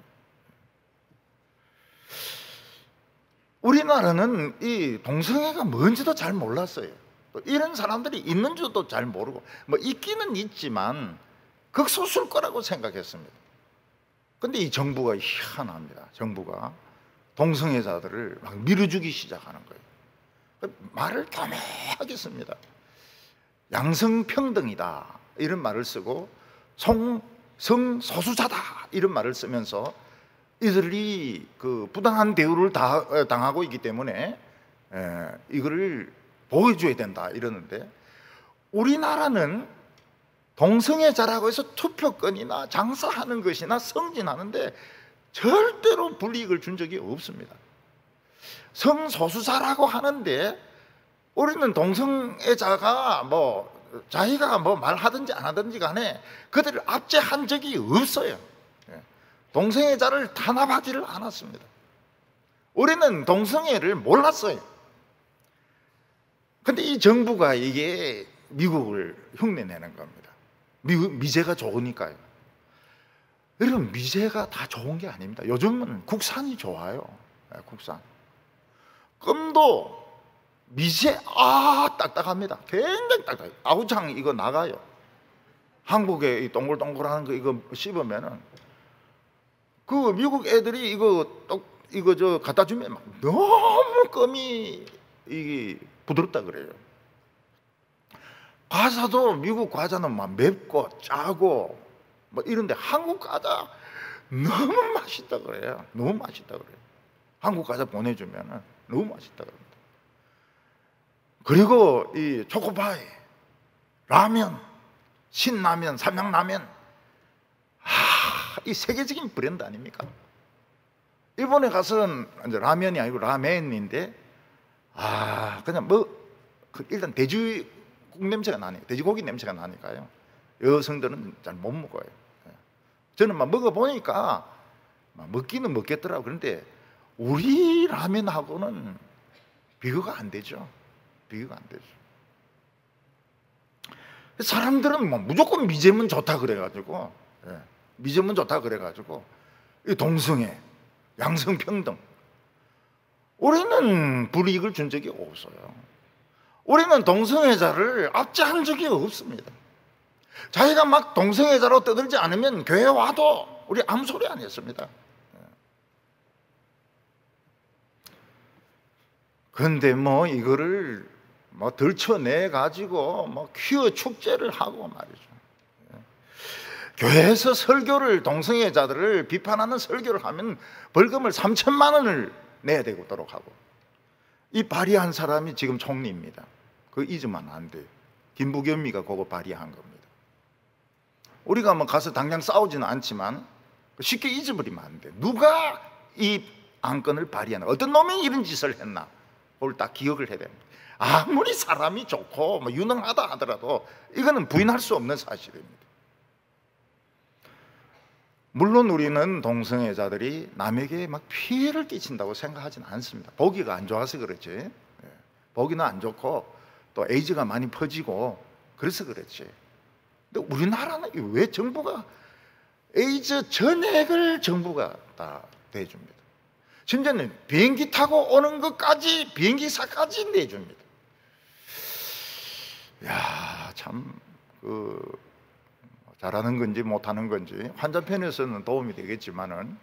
우리나라는 이 동성애가 뭔지도 잘 몰랐어요. 또 이런 사람들이 있는 줄도 잘 모르고, 뭐 있기는 있지만 극소수일 거라고 생각했습니다. 근데 이 정부가 희한합니다. 정부가 동성애자들을 막 밀어주기 시작하는 거예요. 말을 교묘하게 씁니다. 양성평등이다 이런 말을 쓰고, 성소수자다 이런 말을 쓰면서 이들이 그 부당한 대우를 당하고 있기 때문에 이거를 보호해줘야 된다 이러는데, 우리나라는 동성애자라고 해서 투표권이나 장사하는 것이나 승진하는데 절대로 불이익을 준 적이 없습니다. 성소수자라고 하는데 우리는 동성애자가 뭐 자기가 뭐 말하든지 안 하든지 간에 그들을 압제한 적이 없어요. 동성애자를 탄압하지를 않았습니다. 우리는 동성애를 몰랐어요. 근데 이 정부가 이게 미국을 흉내내는 겁니다. 미제가 좋으니까요. 여러분, 미제가 다 좋은 게 아닙니다. 요즘은 국산이 좋아요. 국산. 껌도 미제 딱딱합니다. 굉장히 딱딱해요. 아구창 이거 나가요. 한국에 이 동글동글한 거 이거 씹으면은 그 미국 애들이 이거 저 갖다 주면 막 너무 껌이 이게 부드럽다 그래요. 과자도 미국 과자는 막 맵고 짜고 뭐 이런데 한국 과자 너무 맛있다 그래요. 너무 맛있다 그래요. 한국 과자 보내주면은 너무 맛있다 그럽니다. 그리고 이 초코파이, 라면, 신라면, 삼양라면, 이 세계적인 브랜드 아닙니까? 일본에 가서는 이제 라면이 아니고 라멘인데, 그냥 일단 돼지국 냄새가 나니까, 돼지고기 냄새가 나니까요. 여성들은 잘 못 먹어요. 저는 막 먹어보니까 먹기는 먹겠더라고요. 그런데 우리 라면하고는 비교가 안 되죠. 비교가 안 되죠. 사람들은 뭐 무조건 미제면 좋다 그래가지고, 미제면 좋다 그래가지고 이 동성애, 양성평등, 우리는 불이익을 준 적이 없어요. 우리는 동성애자를 압제한 적이 없습니다. 자기가 막 동성애자로 떠들지 않으면 교회 와도 우리 아무 소리 안 했습니다. 그런데 뭐 이거를 뭐 들춰내 가지고 뭐 퀴어 축제를 하고 말이죠. 교회에서 설교를, 동성애자들을 비판하는 설교를 하면 벌금을 3천만 원을 내야 되도록 하고, 이 발의한 사람이 지금 총리입니다. 그거 잊으면 안 돼요. 김부겸이가 그거 발의한 겁니다. 우리가 뭐 가서 당장 싸우지는 않지만 쉽게 잊어버리면 안 돼. 누가 이 안건을 발의하나, 어떤 놈이 이런 짓을 했나, 그걸 딱 기억을 해야 됩니다. 아무리 사람이 좋고 뭐 유능하다 하더라도 이거는 부인할 수 없는 사실입니다. 물론 우리는 동성애자들이 남에게 막 피해를 끼친다고 생각하지는 않습니다. 보기가 안 좋아서 그렇지. 보기는 안 좋고 또 에이즈가 많이 퍼지고 그래서 그렇지. 근데 우리나라는 왜 정부가 에이즈 전액을 정부가 다 대줍니다. 심지어는 비행기 타고 오는 것까지, 비행기사까지 내줍니다. 야, 참 잘하는 건지 못하는 건지 환자편에서는 도움이 되겠지만은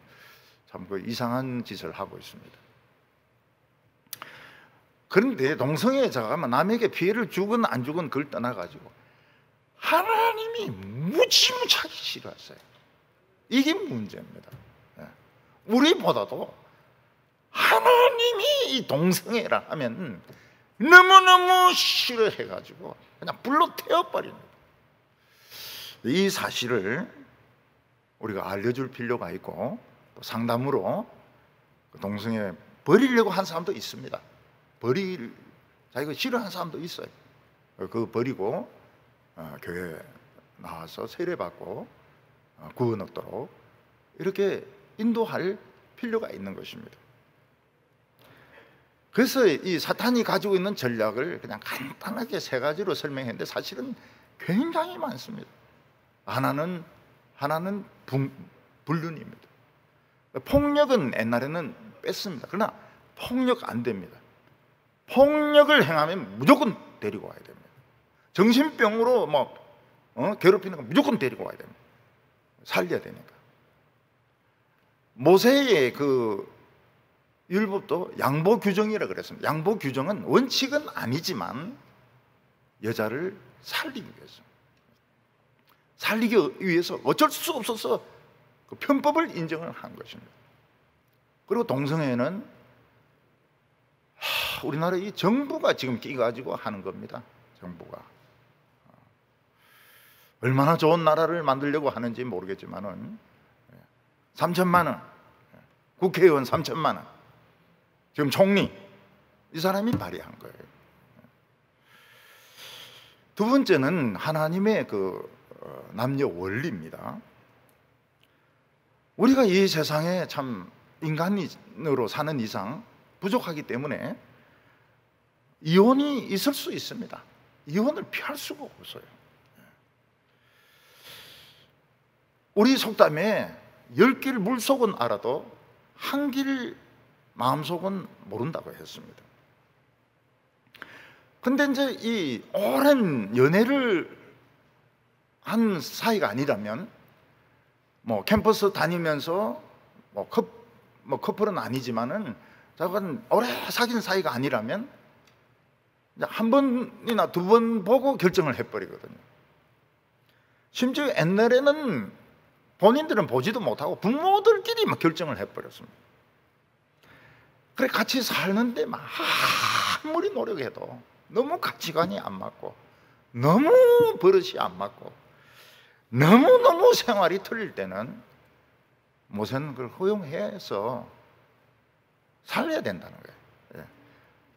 참 이상한 짓을 하고 있습니다. 그런데 동성애자가 남에게 피해를 주건 안 주건 그걸 떠나가지고 하나님이 무지무지하게 싫어하세요. 이게 문제입니다. 우리보다도 하나님이 이 동성애라 하면 너무너무 싫어해가지고 그냥 불로 태워버립니다. 이 사실을 우리가 알려줄 필요가 있고, 또 상담으로 동성애 버리려고 한 사람도 있습니다. 자기가 싫어하는 사람도 있어요. 그거 버리고 교회 나와서 세례받고 구원 얻도록 이렇게 인도할 필요가 있는 것입니다. 그래서 이 사탄이 가지고 있는 전략을 그냥 간단하게 세 가지로 설명했는데 사실은 굉장히 많습니다. 하나는 불륜입니다. 폭력은 옛날에는 뺐습니다. 그러나 폭력 안 됩니다. 폭력을 행하면 무조건 데리고 와야 됩니다. 정신병으로 괴롭히는 거 무조건 데리고 와야 됩니다. 살려야 되니까. 모세의 그 율법도 양보 규정이라 그랬습니다. 양보 규정은 원칙은 아니지만 여자를 살리기 위해서, 살리기 위해서 어쩔 수 없어서 그 편법을 인정을 한 것입니다. 그리고 동성애는 우리나라 이 정부가 지금 끼가지고 하는 겁니다. 정부가 얼마나 좋은 나라를 만들려고 하는지 모르겠지만은 3천만 원, 국회의원 3천만 원, 지금 총리 이 사람이 발의한 거예요. 두 번째는 하나님의 그 남녀 원리입니다. 우리가 이 세상에 참 인간으로 사는 이상 부족하기 때문에 이혼이 있을 수 있습니다. 이혼을 피할 수가 없어요. 우리 속담에 10길 물속은 알아도 한 길 마음속은 모른다고 했습니다. 근데 이제 이 오랜 연애를 한 사이가 아니라면, 캠퍼스 다니면서 커플은 아니지만은 저건 오래 사귄 사이가 아니라면 한 번이나 두 번 보고 결정을 해버리거든요. 심지어 옛날에는 본인들은 보지도 못하고 부모들끼리 막 결정을 해버렸습니다. 그래 같이 살는데 막 아무리 노력해도 너무 가치관이 안 맞고, 너무 버릇이 안 맞고, 너무너무 생활이 틀릴 때는 모세는 그걸 허용해서 살려야 된다는 거예요.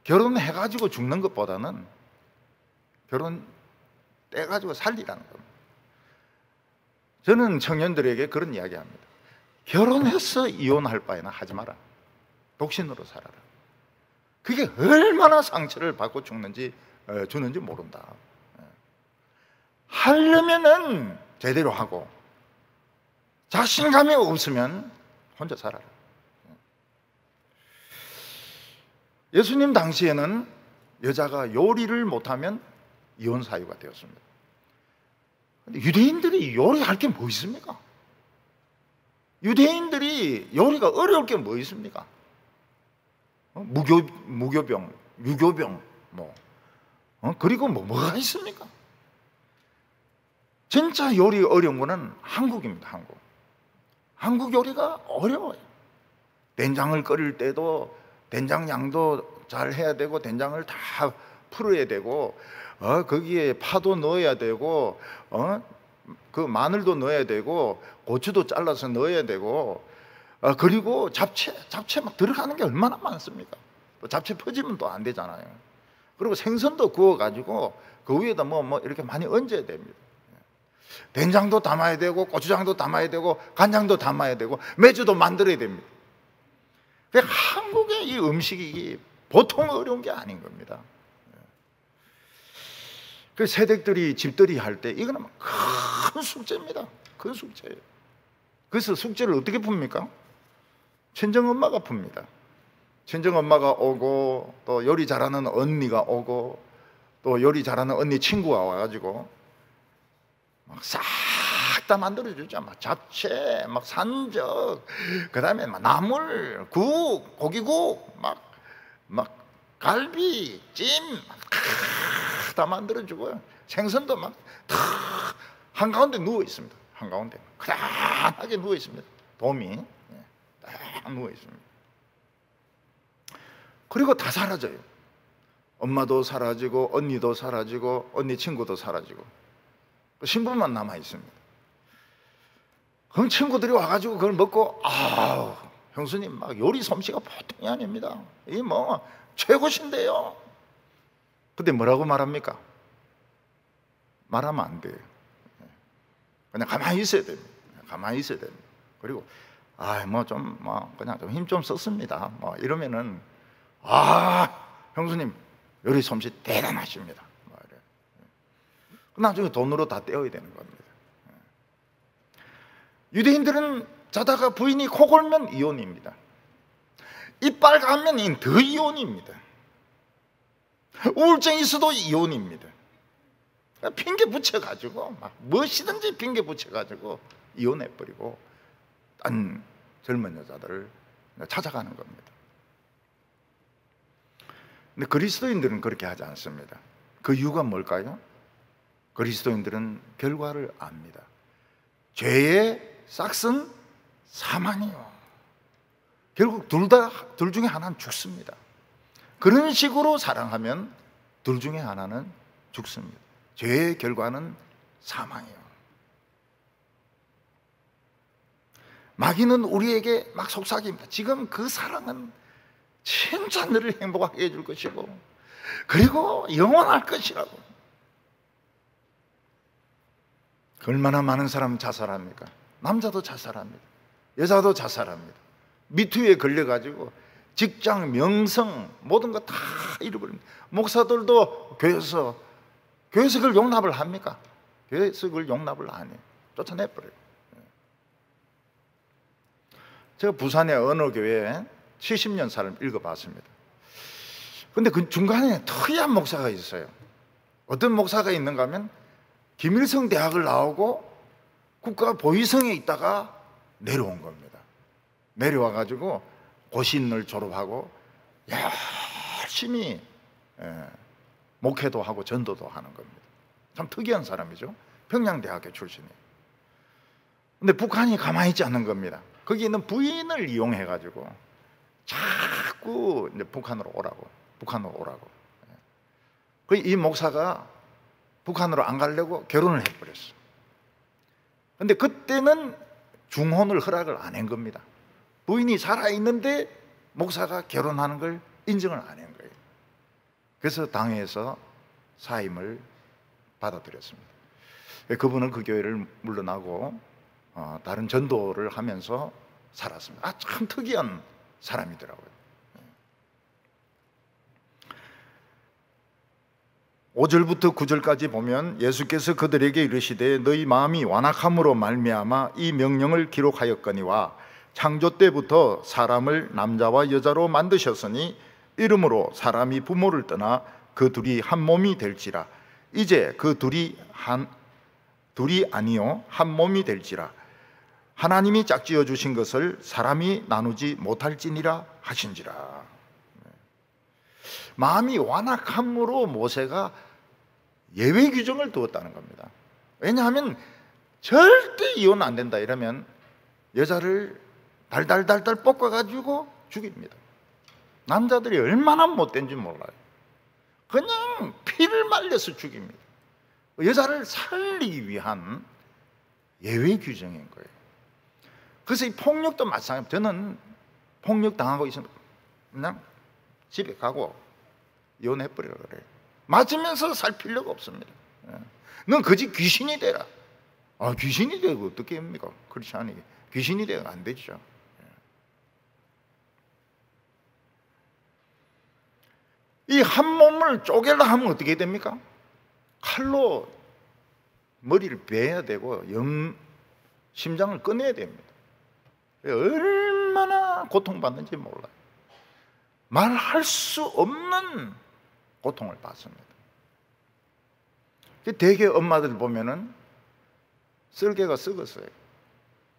결혼해가지고 죽는 것보다는 결혼 떼가지고 살리라는 겁니다. 저는 청년들에게 그런 이야기 합니다. 결혼해서 이혼할 바에는 하지 마라. 독신으로 살아라. 그게 얼마나 상처를 받고 주는지 모른다. 하려면은 제대로 하고, 자신감이 없으면 혼자 살아라. 예수님 당시에는 여자가 요리를 못하면 이혼 사유가 되었습니다. 근데 유대인들이 요리할 게 뭐 있습니까? 유대인들이 요리가 어려울 게 뭐 있습니까? 무교병, 유교병, 그리고 뭐가 있습니까? 진짜 요리 어려운 거는 한국입니다. 한국 요리가 어려워요. 된장을 끓일 때도 된장 양도 잘 해야 되고, 된장을 다 풀어야 되고, 거기에 파도 넣어야 되고, 그 마늘도 넣어야 되고, 고추도 잘라서 넣어야 되고, 그리고 잡채 막 들어가는 게 얼마나 많습니까? 또 잡채 퍼지면 또 안 되잖아요. 그리고 생선도 구워가지고 그 위에다 이렇게 많이 얹어야 됩니다. 된장도 담아야 되고, 고추장도 담아야 되고, 간장도 담아야 되고, 맥주도 만들어야 됩니다. 한국의 이 음식이 보통 어려운 게 아닌 겁니다. 그 새댁들이 집들이 할 때 이거는 큰 숙제입니다. 큰 숙제예요. 그래서 숙제를 어떻게 풉니까? 친정엄마가 풉니다. 친정엄마가 오고, 또 요리 잘하는 언니가 오고, 또 요리 잘하는 언니 친구가 와가지고 막 싹 다 만들어주죠. 막 잡채, 막 산적, 그 다음에 막 나물, 국, 고기국, 막 갈비, 찜, 다 만들어주고요. 생선도 막 한가운데 누워 있습니다. 한가운데 그란하게 누워 있습니다. 돔이 딱 누워 있습니다. 그리고 다 사라져요. 엄마도 사라지고, 언니도 사라지고, 언니 친구도 사라지고, 신부만 남아 있습니다. 그럼 친구들이 와가지고 그걸 먹고, 형수님 막 요리 솜씨가 보통이 아닙니다. 이 최고신데요. 근데 뭐라고 말합니까? 말하면 안 돼요. 그냥 가만히 있어야 됩니다. 가만히 있어야 됩니다. 그리고 그냥 좀 힘 좀 썼습니다. 이러면은 형수님 요리 솜씨 대단하십니다. 나중에 돈으로 다 떼어야 되는 겁니다. 유대인들은 자다가 부인이 코 골면 이혼입니다. 이빨 가면 더 이혼입니다. 우울증이 있어도 이혼입니다. 핑계 붙여가지고 막 무엇이든지 핑계 붙여가지고 이혼해버리고 딴 젊은 여자들을 찾아가는 겁니다. 근데 그리스도인들은 그렇게 하지 않습니다. 그 이유가 뭘까요? 그리스도인들은 결과를 압니다. 죄의 싹은 사망이요. 결국 둘 중에 하나는 죽습니다. 그런 식으로 사랑하면 둘 중에 하나는 죽습니다. 죄의 결과는 사망이요. 마귀는 우리에게 막 속삭입니다. 지금 그 사랑은 진짜 너를 행복하게 해줄 것이고 그리고 영원할 것이라고. 얼마나 많은 사람은 자살합니까? 남자도 자살합니다. 여자도 자살합니다. 미투에 걸려가지고 직장, 명성 모든 거 다 잃어버립니다. 목사들도 교회에서 그걸 용납을 합니까? 교회에서 그걸 용납을 안 해요. 쫓아내버려요. 제가 부산의 어느 교회에 70년 사람 읽어봤습니다. 근데 그 중간에 특이한 목사가 있어요. 어떤 목사가 있는가 하면 김일성 대학을 나오고 국가 보위성에 있다가 내려온 겁니다. 내려와가지고 고신을 졸업하고 열심히 목회도 하고 전도도 하는 겁니다. 참 특이한 사람이죠. 평양대학교 출신이에요. 근데 북한이 가만히 있지 않는 겁니다. 거기 있는 부인을 이용해가지고 자꾸 이제 북한으로 오라고. 이 목사가 북한으로 안 가려고 결혼을 해버렸어. 근데 그때는 중혼을 허락을 안 한 겁니다. 부인이 살아있는데 목사가 결혼하는 걸 인정을 안 한 거예요. 그래서 당에서 사임을 받아들였습니다. 그분은 그 교회를 물러나고 다른 전도를 하면서 살았습니다. 참 특이한 사람이더라고요. 5절부터 9절까지 보면 예수께서 그들에게 이르시되 너희 마음이 완악함으로 말미암아 이 명령을 기록하였거니와 창조 때부터 사람을 남자와 여자로 만드셨으니 이름으로 사람이 부모를 떠나 그 둘이 한 몸이 될지라. 이제 그 둘이 아니요 한 몸이 될지라. 하나님이 짝지어 주신 것을 사람이 나누지 못할지니라 하신지라. 마음이 완악함으로 모세가 예외 규정을 두었다는 겁니다. 왜냐하면 절대 이혼 안 된다 이러면 여자를 달달달달 볶아가지고 죽입니다. 남자들이 얼마나 못된지 몰라요. 그냥 피를 말려서 죽입니다. 여자를 살리기 위한 예외 규정인 거예요. 그래서 이 폭력도 마찬가지입니다. 저는 폭력 당하고 있으면 그냥 집에 가고 이혼해버리라 그래요. 맞으면서 살 필요가 없습니다. 넌 거지 귀신이 되라. 귀신이 되고 어떻게 합니까? 그렇지 않으니 귀신이 되면 안 되죠. 이 한 몸을 쪼개려 하면 어떻게 됩니까? 칼로 머리를 베야 되고 심장을 꺼내야 됩니다. 얼마나 고통받는지 몰라요. 말할 수 없는 고통을 받습니다. 대개 엄마들 보면은 썰개가 썩었어요.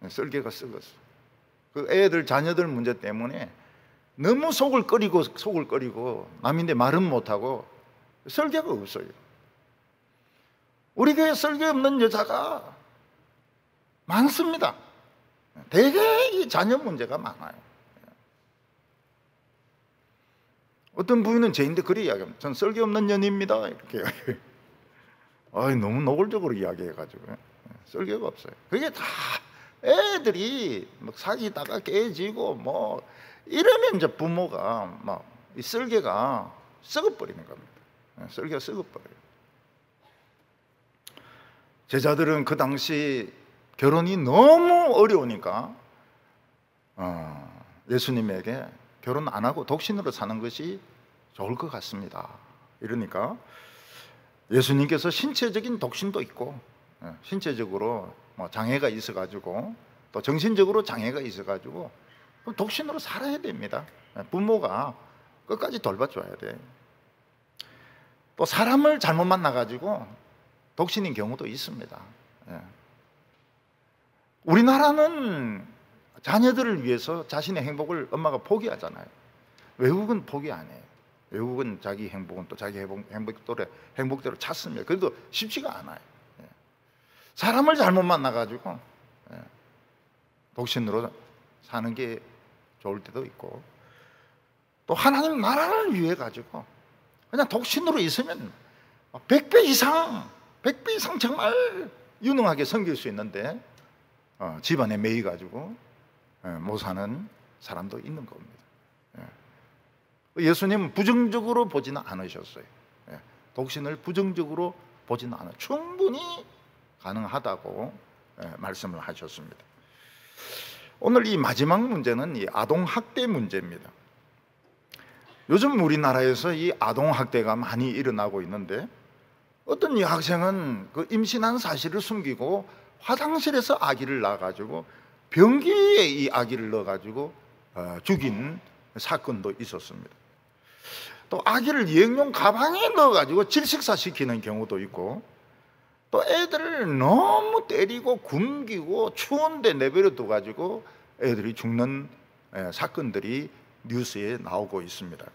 썰개가 썩었어. 그 애들 자녀들 문제 때문에 너무 속을 끓이고 남인데 말은 못하고 썰개가 없어요. 우리 교회 썰개 없는 여자가 많습니다. 대개 이 자녀 문제가 많아요. 어떤 부인은 제인데 그래 이야기합니다. 전 썰개 없는 년입니다. 이렇게 너무 노골적으로 이야기해가지고 썰개가 없어요. 그게 다 애들이 막 사귀다가 깨지고 뭐 이러면 이제 부모가 막 이 썰개가 썩어버리는 겁니다. 썰개가 썩어버려요. 제자들은 그 당시 결혼이 너무 어려우니까 예수님에게 결혼 안 하고 독신으로 사는 것이 좋을 것 같습니다. 이러니까 예수님께서 신체적인 독신도 있고 신체적으로 뭐 장애가 있어가지고 또 정신적으로 장애가 있어가지고 독신으로 살아야 됩니다. 부모가 끝까지 돌봐줘야 돼. 또 사람을 잘못 만나가지고 독신인 경우도 있습니다. 우리나라는 자녀들을 위해서 자신의 행복을 엄마가 포기하잖아요. 외국은 포기 안 해요. 외국은 자기 행복은 또 자기 행복대로 찾습니다. 그래도 쉽지가 않아요. 사람을 잘못 만나가지고 독신으로 사는 게 좋을 때도 있고, 또 하나님 나라를 위해 가지고 그냥 독신으로 있으면 100배 이상 정말 유능하게 섬길 수 있는데 집안에 매이 가지고 못 사는 사람도 있는 겁니다. 예수님은 부정적으로 보지는 않으셨어요. 독신을 부정적으로 보지는 않아요. 충분히 가능하다고 말씀을 하셨습니다. 오늘 이 마지막 문제는 이 아동학대 문제입니다. 요즘 우리나라에서 이 아동학대가 많이 일어나고 있는데, 어떤 여학생은 그 임신한 사실을 숨기고 화장실에서 아기를 낳아가지고 변기에 이 아기를 넣어가지고 죽인 사건도 있었습니다. 또 아기를 여행용 가방에 넣어가지고 질식사시키는 경우도 있고, 또 애들을 너무 때리고 굶기고 추운 데 내버려 둬가지고 애들이 죽는 사건들이 뉴스에 나오고 있습니다.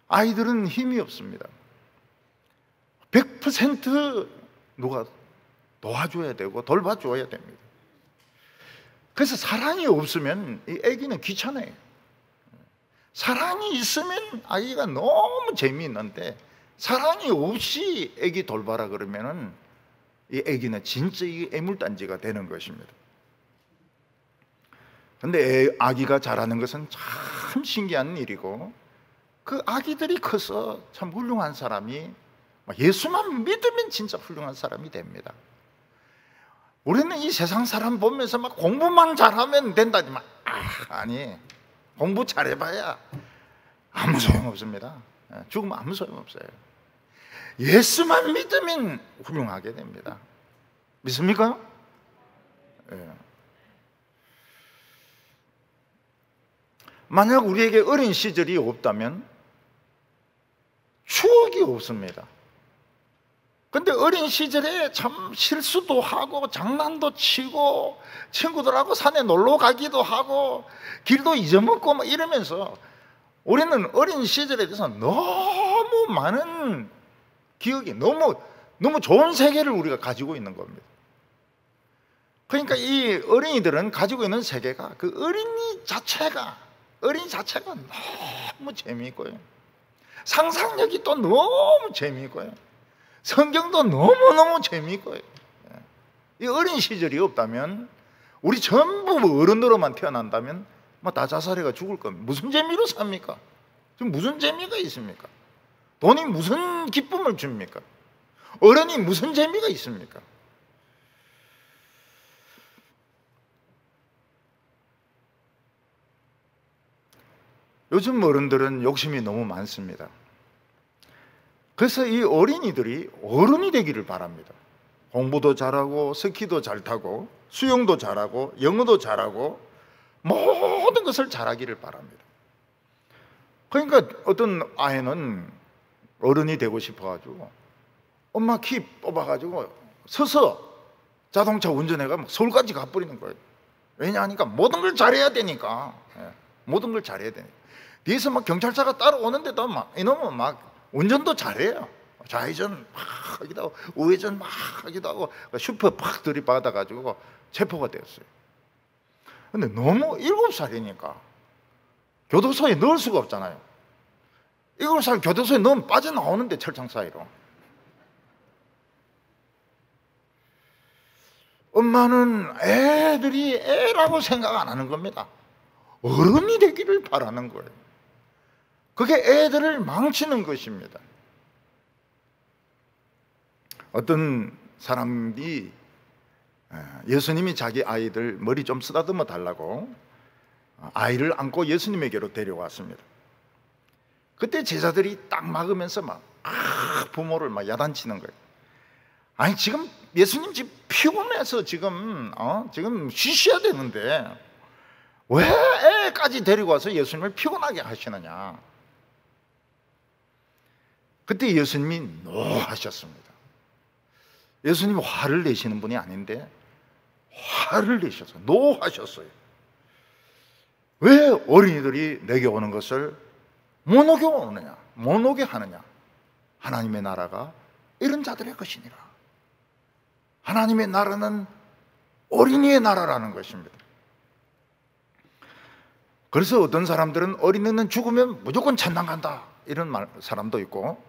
아이들은 힘이 없습니다. 100% 누가 도와줘야 되고 돌봐줘야 됩니다. 그래서 사랑이 없으면 이 아기는 귀찮아요. 사랑이 있으면 아기가 너무 재미있는데, 사랑이 없이 아기 돌봐라 그러면은 이 아기는 진짜 이 애물단지가 되는 것입니다. 근데 아기가 자라는 것은 참 신기한 일이고, 그 아기들이 커서 참 훌륭한 사람이, 예수만 믿으면 진짜 훌륭한 사람이 됩니다. 우리는 이 세상 사람 보면서 막 공부만 잘하면 된다지만, 아니, 공부 잘해봐야 아무 소용없습니다. 죽으면 아무 소용없어요. 예수만 믿으면 훌륭하게 됩니다. 믿습니까? 만약 우리에게 어린 시절이 없다면 추억이 없습니다. 근데 어린 시절에 참 실수도 하고 장난도 치고 친구들하고 산에 놀러 가기도 하고 길도 잊어먹고 막 이러면서 우리는 어린 시절에 대해서 너무 많은 기억이, 너무 좋은 세계를 우리가 가지고 있는 겁니다. 그러니까 이 어린이들은 가지고 있는 세계가, 그 어린이 자체가 너무 재미있고요, 상상력이 또 너무 재미있고요, 성경도 너무너무 재미있고요. 이 어린 시절이 없다면, 우리 전부 어른으로만 태어난다면 다 자살해가 죽을 겁니다. 무슨 재미로 삽니까? 지금 무슨 재미가 있습니까? 돈이 무슨 기쁨을 줍니까? 어른이 무슨 재미가 있습니까? 요즘 어른들은 욕심이 너무 많습니다. 그래서 이 어린이들이 어른이 되기를 바랍니다. 공부도 잘하고 스키도 잘 타고 수영도 잘하고 영어도 잘하고 모든 것을 잘하기를 바랍니다. 그러니까 어떤 아이는 어른이 되고 싶어가지고 엄마 키 뽑아가지고 서서 자동차 운전해가 서울까지 가버리는 거예요. 왜냐하니까 모든 걸 잘해야 되니까. 모든 걸 잘해야 되니까. 뒤에서 막 경찰차가 따라오는데도 막 이놈은 막 운전도 잘해요. 좌회전 막 하기도 하고 우회전 막 하기도 하고 슈퍼 팍 들이받아가지고 체포가 되었어요. 근데 너무 7살이니까 교도소에 넣을 수가 없잖아요. 7살 교도소에 넣으면 빠져나오는데, 철창 사이로. 엄마는 애들이 애라고 생각 안 하는 겁니다. 어른이 되기를 바라는 거예요. 그게 애들을 망치는 것입니다. 어떤 사람이 예수님이 자기 아이들 머리 좀 쓰다듬어 달라고 아이를 안고 예수님에게로 데려왔습니다. 그때 제자들이 딱 막으면서 부모를 막 야단치는 거예요. 아니 지금 예수님 집 피곤해서 지금 쉬셔야 되는데 왜 애까지 데리고 와서 예수님을 피곤하게 하시느냐. 그때 예수님이 노하셨습니다. 예수님이 화를 내시는 분이 아닌데 화를 내셔서 노하셨어요. 왜 어린이들이 내게 오는 것을 못 오게 오느냐, 못 오게 하느냐. 하나님의 나라가 이런 자들의 것이니라. 하나님의 나라는 어린이의 나라라는 것입니다. 그래서 어떤 사람들은 어린이는 죽으면 무조건 천당 간다 이런 사람도 있고,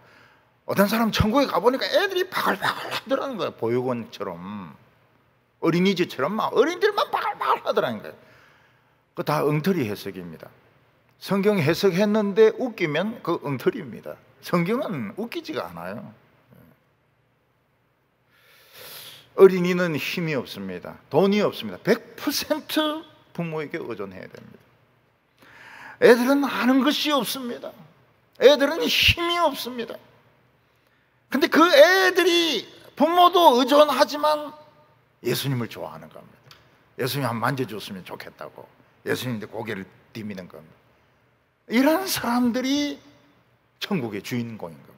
어떤 사람 천국에 가보니까 애들이 바글바글 하더라는 거예요. 보육원처럼, 어린이집처럼 막 어린이들만 바글바글 하더라는 거예요. 그거 다 엉터리 해석입니다. 성경 해석했는데 웃기면 그 엉터리입니다. 성경은 웃기지가 않아요. 어린이는 힘이 없습니다. 돈이 없습니다. 100% 부모에게 의존해야 됩니다. 애들은 아는 것이 없습니다. 애들은 힘이 없습니다. 근데 그 애들이 부모도 의존하지만 예수님을 좋아하는 겁니다. 예수님 한번 만져줬으면 좋겠다고 예수님한테 고개를 디미는 겁니다. 이런 사람들이 천국의 주인공인 겁니다.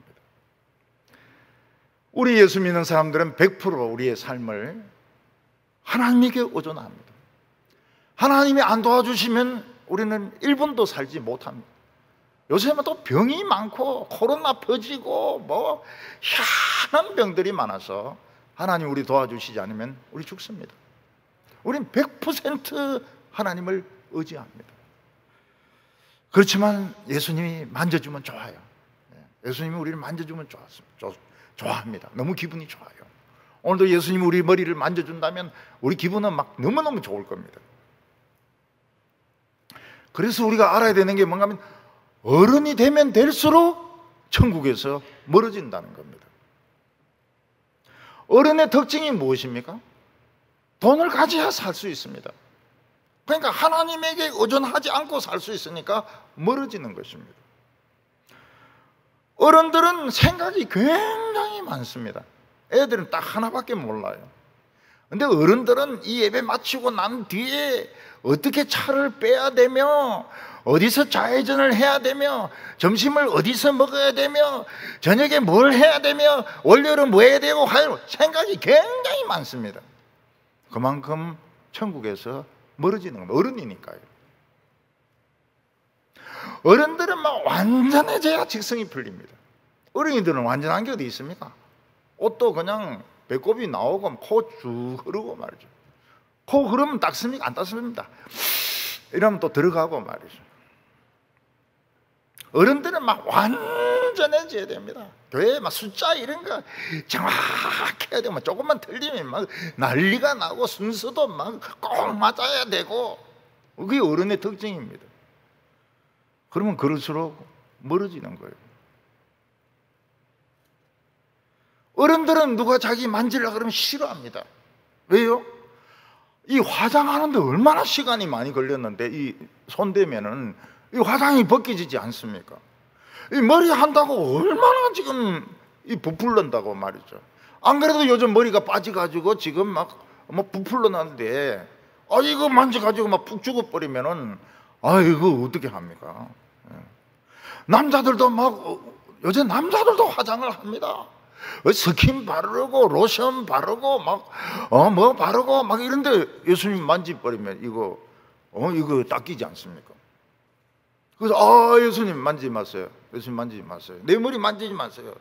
우리 예수 믿는 사람들은 100% 우리의 삶을 하나님에게 의존합니다. 하나님이 안 도와주시면 우리는 1분도 살지 못합니다. 요새는 또 병이 많고 코로나 퍼지고 뭐 희한한 병들이 많아서 하나님 우리 도와주시지 않으면 우리 죽습니다. 우리는 100% 하나님을 의지합니다. 그렇지만 예수님이 만져주면 좋아요. 예수님이 우리를 만져주면 좋아합니다. 너무 기분이 좋아요. 오늘도 예수님이 우리 머리를 만져준다면 우리 기분은 막 너무너무 좋을 겁니다. 그래서 우리가 알아야 되는 게 뭔가 하면 어른이 되면 될수록 천국에서 멀어진다는 겁니다. 어른의 특징이 무엇입니까? 돈을 가져야 살 수 있습니다. 그러니까 하나님에게 의존하지 않고 살 수 있으니까 멀어지는 것입니다. 어른들은 생각이 굉장히 많습니다. 애들은 딱 하나밖에 몰라요. 근데 어른들은 이 예배 마치고 난 뒤에 어떻게 차를 빼야 되며, 어디서 좌회전을 해야 되며, 점심을 어디서 먹어야 되며, 저녁에 뭘 해야 되며, 월요일은 뭐 해야 되고, 화요일, 생각이 굉장히 많습니다. 그만큼 천국에서 멀어지는 겁니다. 어른이니까요. 어른들은 막 완전해져야 직성이 풀립니다. 어린이들은 완전한 게 어디 있습니까? 옷도 그냥 배꼽이 나오고 코 쭉 흐르고 말이죠. 코 흐르면 닦습니까? 안 닦습니다. 이러면 또 들어가고 말이죠. 어른들은 막 완전해져야 됩니다. 교회에 막 숫자 이런 거 정확해야 되고, 조금만 틀리면 막 난리가 나고, 순서도 막 꼭 맞아야 되고, 그게 어른의 특징입니다. 그러면 그럴수록 멀어지는 거예요. 어른들은 누가 자기 만지려고 그러면 싫어합니다. 왜요? 이 화장하는데 얼마나 시간이 많이 걸렸는데 이 손대면은 이 화장이 벗겨지지 않습니까? 이 머리 한다고 얼마나 지금 이 부풀른다고 말이죠. 안 그래도 요즘 머리가 빠져가지고 지금 막 부풀러 나는데, 이거 만져가지고 막 푹 죽어버리면은 이거 어떻게 합니까? 남자들도 요새 남자들도 화장을 합니다. 스킨 바르고 로션 바르고 뭐 바르고 막 이런데 예수님 만지버리면 이거 닦이지 않습니까? 그래서 예수님 만지지 마세요. 예수님 만지지 마세요. 내 머리 만지지 마세요.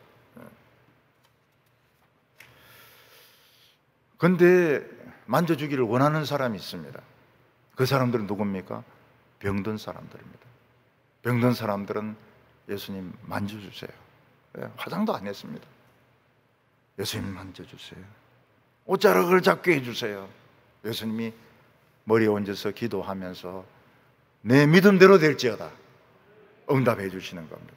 그런데 만져주기를 원하는 사람이 있습니다. 그 사람들은 누굽니까? 병든 사람들입니다. 병든 사람들은 예수님 만져주세요. 화장도 안 했습니다. 예수님 만져주세요. 옷자락을 잡게 해주세요. 예수님이 머리에 얹어서 기도하면서 내 믿음대로 될지어다 응답해 주시는 겁니다.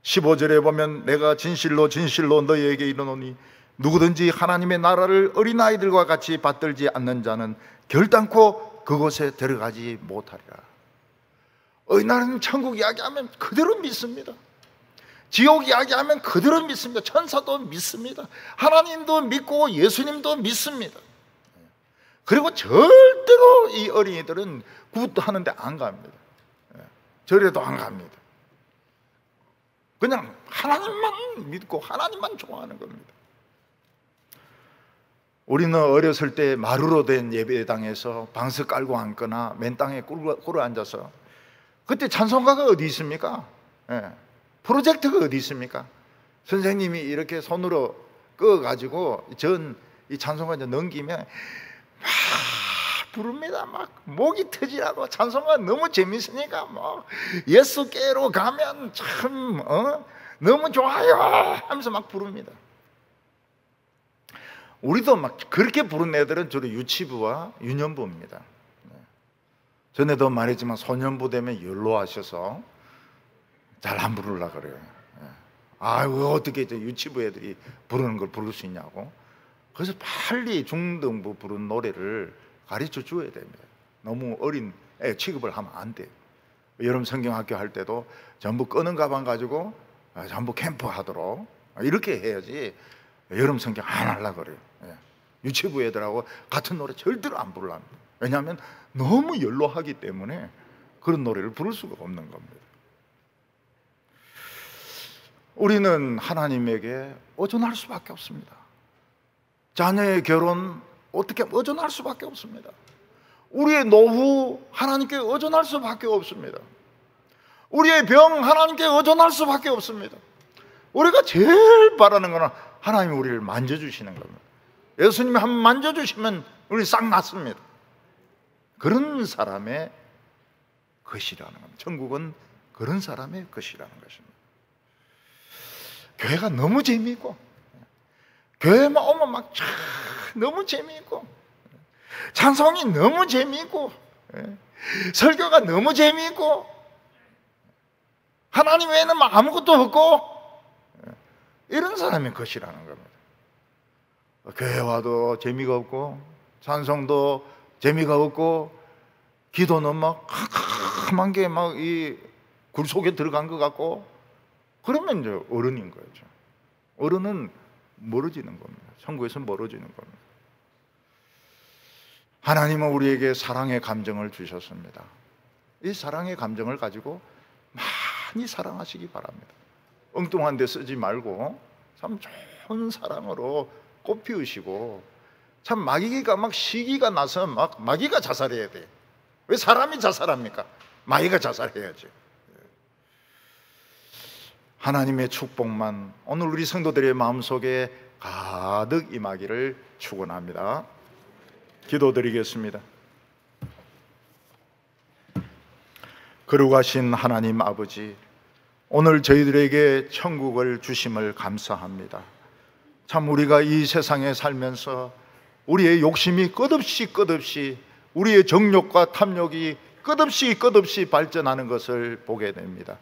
15절에 보면 내가 진실로 진실로 너희에게 이르노니 누구든지 하나님의 나라를 어린아이들과 같이 받들지 않는 자는 결단코 그곳에 들어가지 못하리라. 어린아이는 천국 이야기하면 그대로 믿습니다. 지옥 이야기하면 그대로 믿습니다. 천사도 믿습니다. 하나님도 믿고 예수님도 믿습니다. 그리고 절대로 이 어린이들은 굿하는데 안 갑니다. 절에도 안 갑니다. 그냥 하나님만 믿고 하나님만 좋아하는 겁니다. 우리는 어렸을 때 마루로 된 예배당에서 방석 깔고 앉거나 맨 땅에 꿇어 앉아서, 그때 찬송가가 어디 있습니까? 프로젝트가 어디 있습니까? 선생님이 이렇게 손으로 끄어가지고 이 찬송가 이제 넘기면 막 부릅니다. 막 목이 터지라고. 찬송가 너무 재밌으니까 뭐 예수께로 가면 참 너무 좋아요 하면서 막 부릅니다. 우리도 막 그렇게 부른 애들은 주로 유치부와 유년부입니다. 전에도 말했지만 소년부 되면 연로하셔서 잘 안 부르려고 그래요. 아유, 어떻게 이제 유치부 애들이 부르는 걸 부를 수 있냐고. 그래서 빨리 중등부 부른 노래를 가르쳐 줘야 됩니다. 너무 어린 애 취급을 하면 안 돼요. 여름 성경학교 할 때도 전부 끄는 가방 가지고 전부 캠프 하도록 이렇게 해야지 여름 성경 안 하려고 그래요. 유치부 애들하고 같은 노래 절대로 안 부르랍니다. 왜냐하면 너무 연로하기 때문에 그런 노래를 부를 수가 없는 겁니다. 우리는 하나님에게 의존할 수밖에 없습니다. 자녀의 결혼 어떻게 의존할 수밖에 없습니다. 우리의 노후 하나님께 의존할 수밖에 없습니다. 우리의 병 하나님께 의존할 수밖에 없습니다. 우리가 제일 바라는 것은 하나님이 우리를 만져주시는 겁니다. 예수님이 한번 만져주시면 우리 싹 낫습니다. 그런 사람의 것이라는 겁니다. 천국은 그런 사람의 것이라는 것입니다. 교회가 너무 재미있고, 교회만 오면 막 너무 재미있고, 찬송이 너무 재미있고, 설교가 너무 재미있고, 하나님 외에는 막 아무것도 없고, 이런 사람의 것이라는 겁니다. 교회 와도 재미가 없고, 찬송도 재미가 없고, 기도는 막 캄캄한 게 막 이 굴 속에 들어간 것 같고, 그러면 이제 어른인 거죠. 어른은 멀어지는 겁니다. 천국에서 멀어지는 겁니다. 하나님은 우리에게 사랑의 감정을 주셨습니다. 이 사랑의 감정을 가지고 많이 사랑하시기 바랍니다. 엉뚱한 데 쓰지 말고 참 좋은 사랑으로 꽃 피우시고, 참 마귀가 막 시기가 나서 막 마귀가 자살해야 돼요. 왜 사람이 자살합니까? 마귀가 자살해야죠. 하나님의 축복만 오늘 우리 성도들의 마음속에 가득 임하기를 축원합니다. 기도드리겠습니다. 거룩하신 하나님 아버지, 오늘 저희들에게 천국을 주심을 감사합니다. 참 우리가 이 세상에 살면서 우리의 욕심이 끝없이 우리의 정욕과 탐욕이 끝없이 발전하는 것을 보게 됩니다.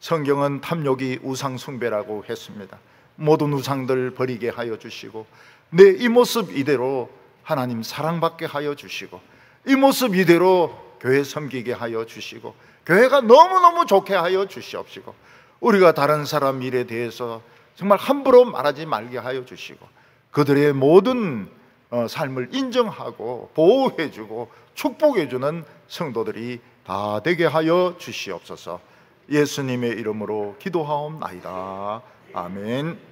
성경은 탐욕이 우상 숭배라고 했습니다. 모든 우상들 버리게 하여 주시고, 내 이 모습 이대로 하나님 사랑받게 하여 주시고, 이 모습 이대로 교회 섬기게 하여 주시고, 교회가 너무너무 좋게 하여 주시옵시고, 우리가 다른 사람 일에 대해서 정말 함부로 말하지 말게 하여 주시고, 그들의 모든 삶을 인정하고 보호해주고 축복해주는 성도들이 다 되게 하여 주시옵소서. 예수님의 이름으로 기도하옵나이다. 아멘.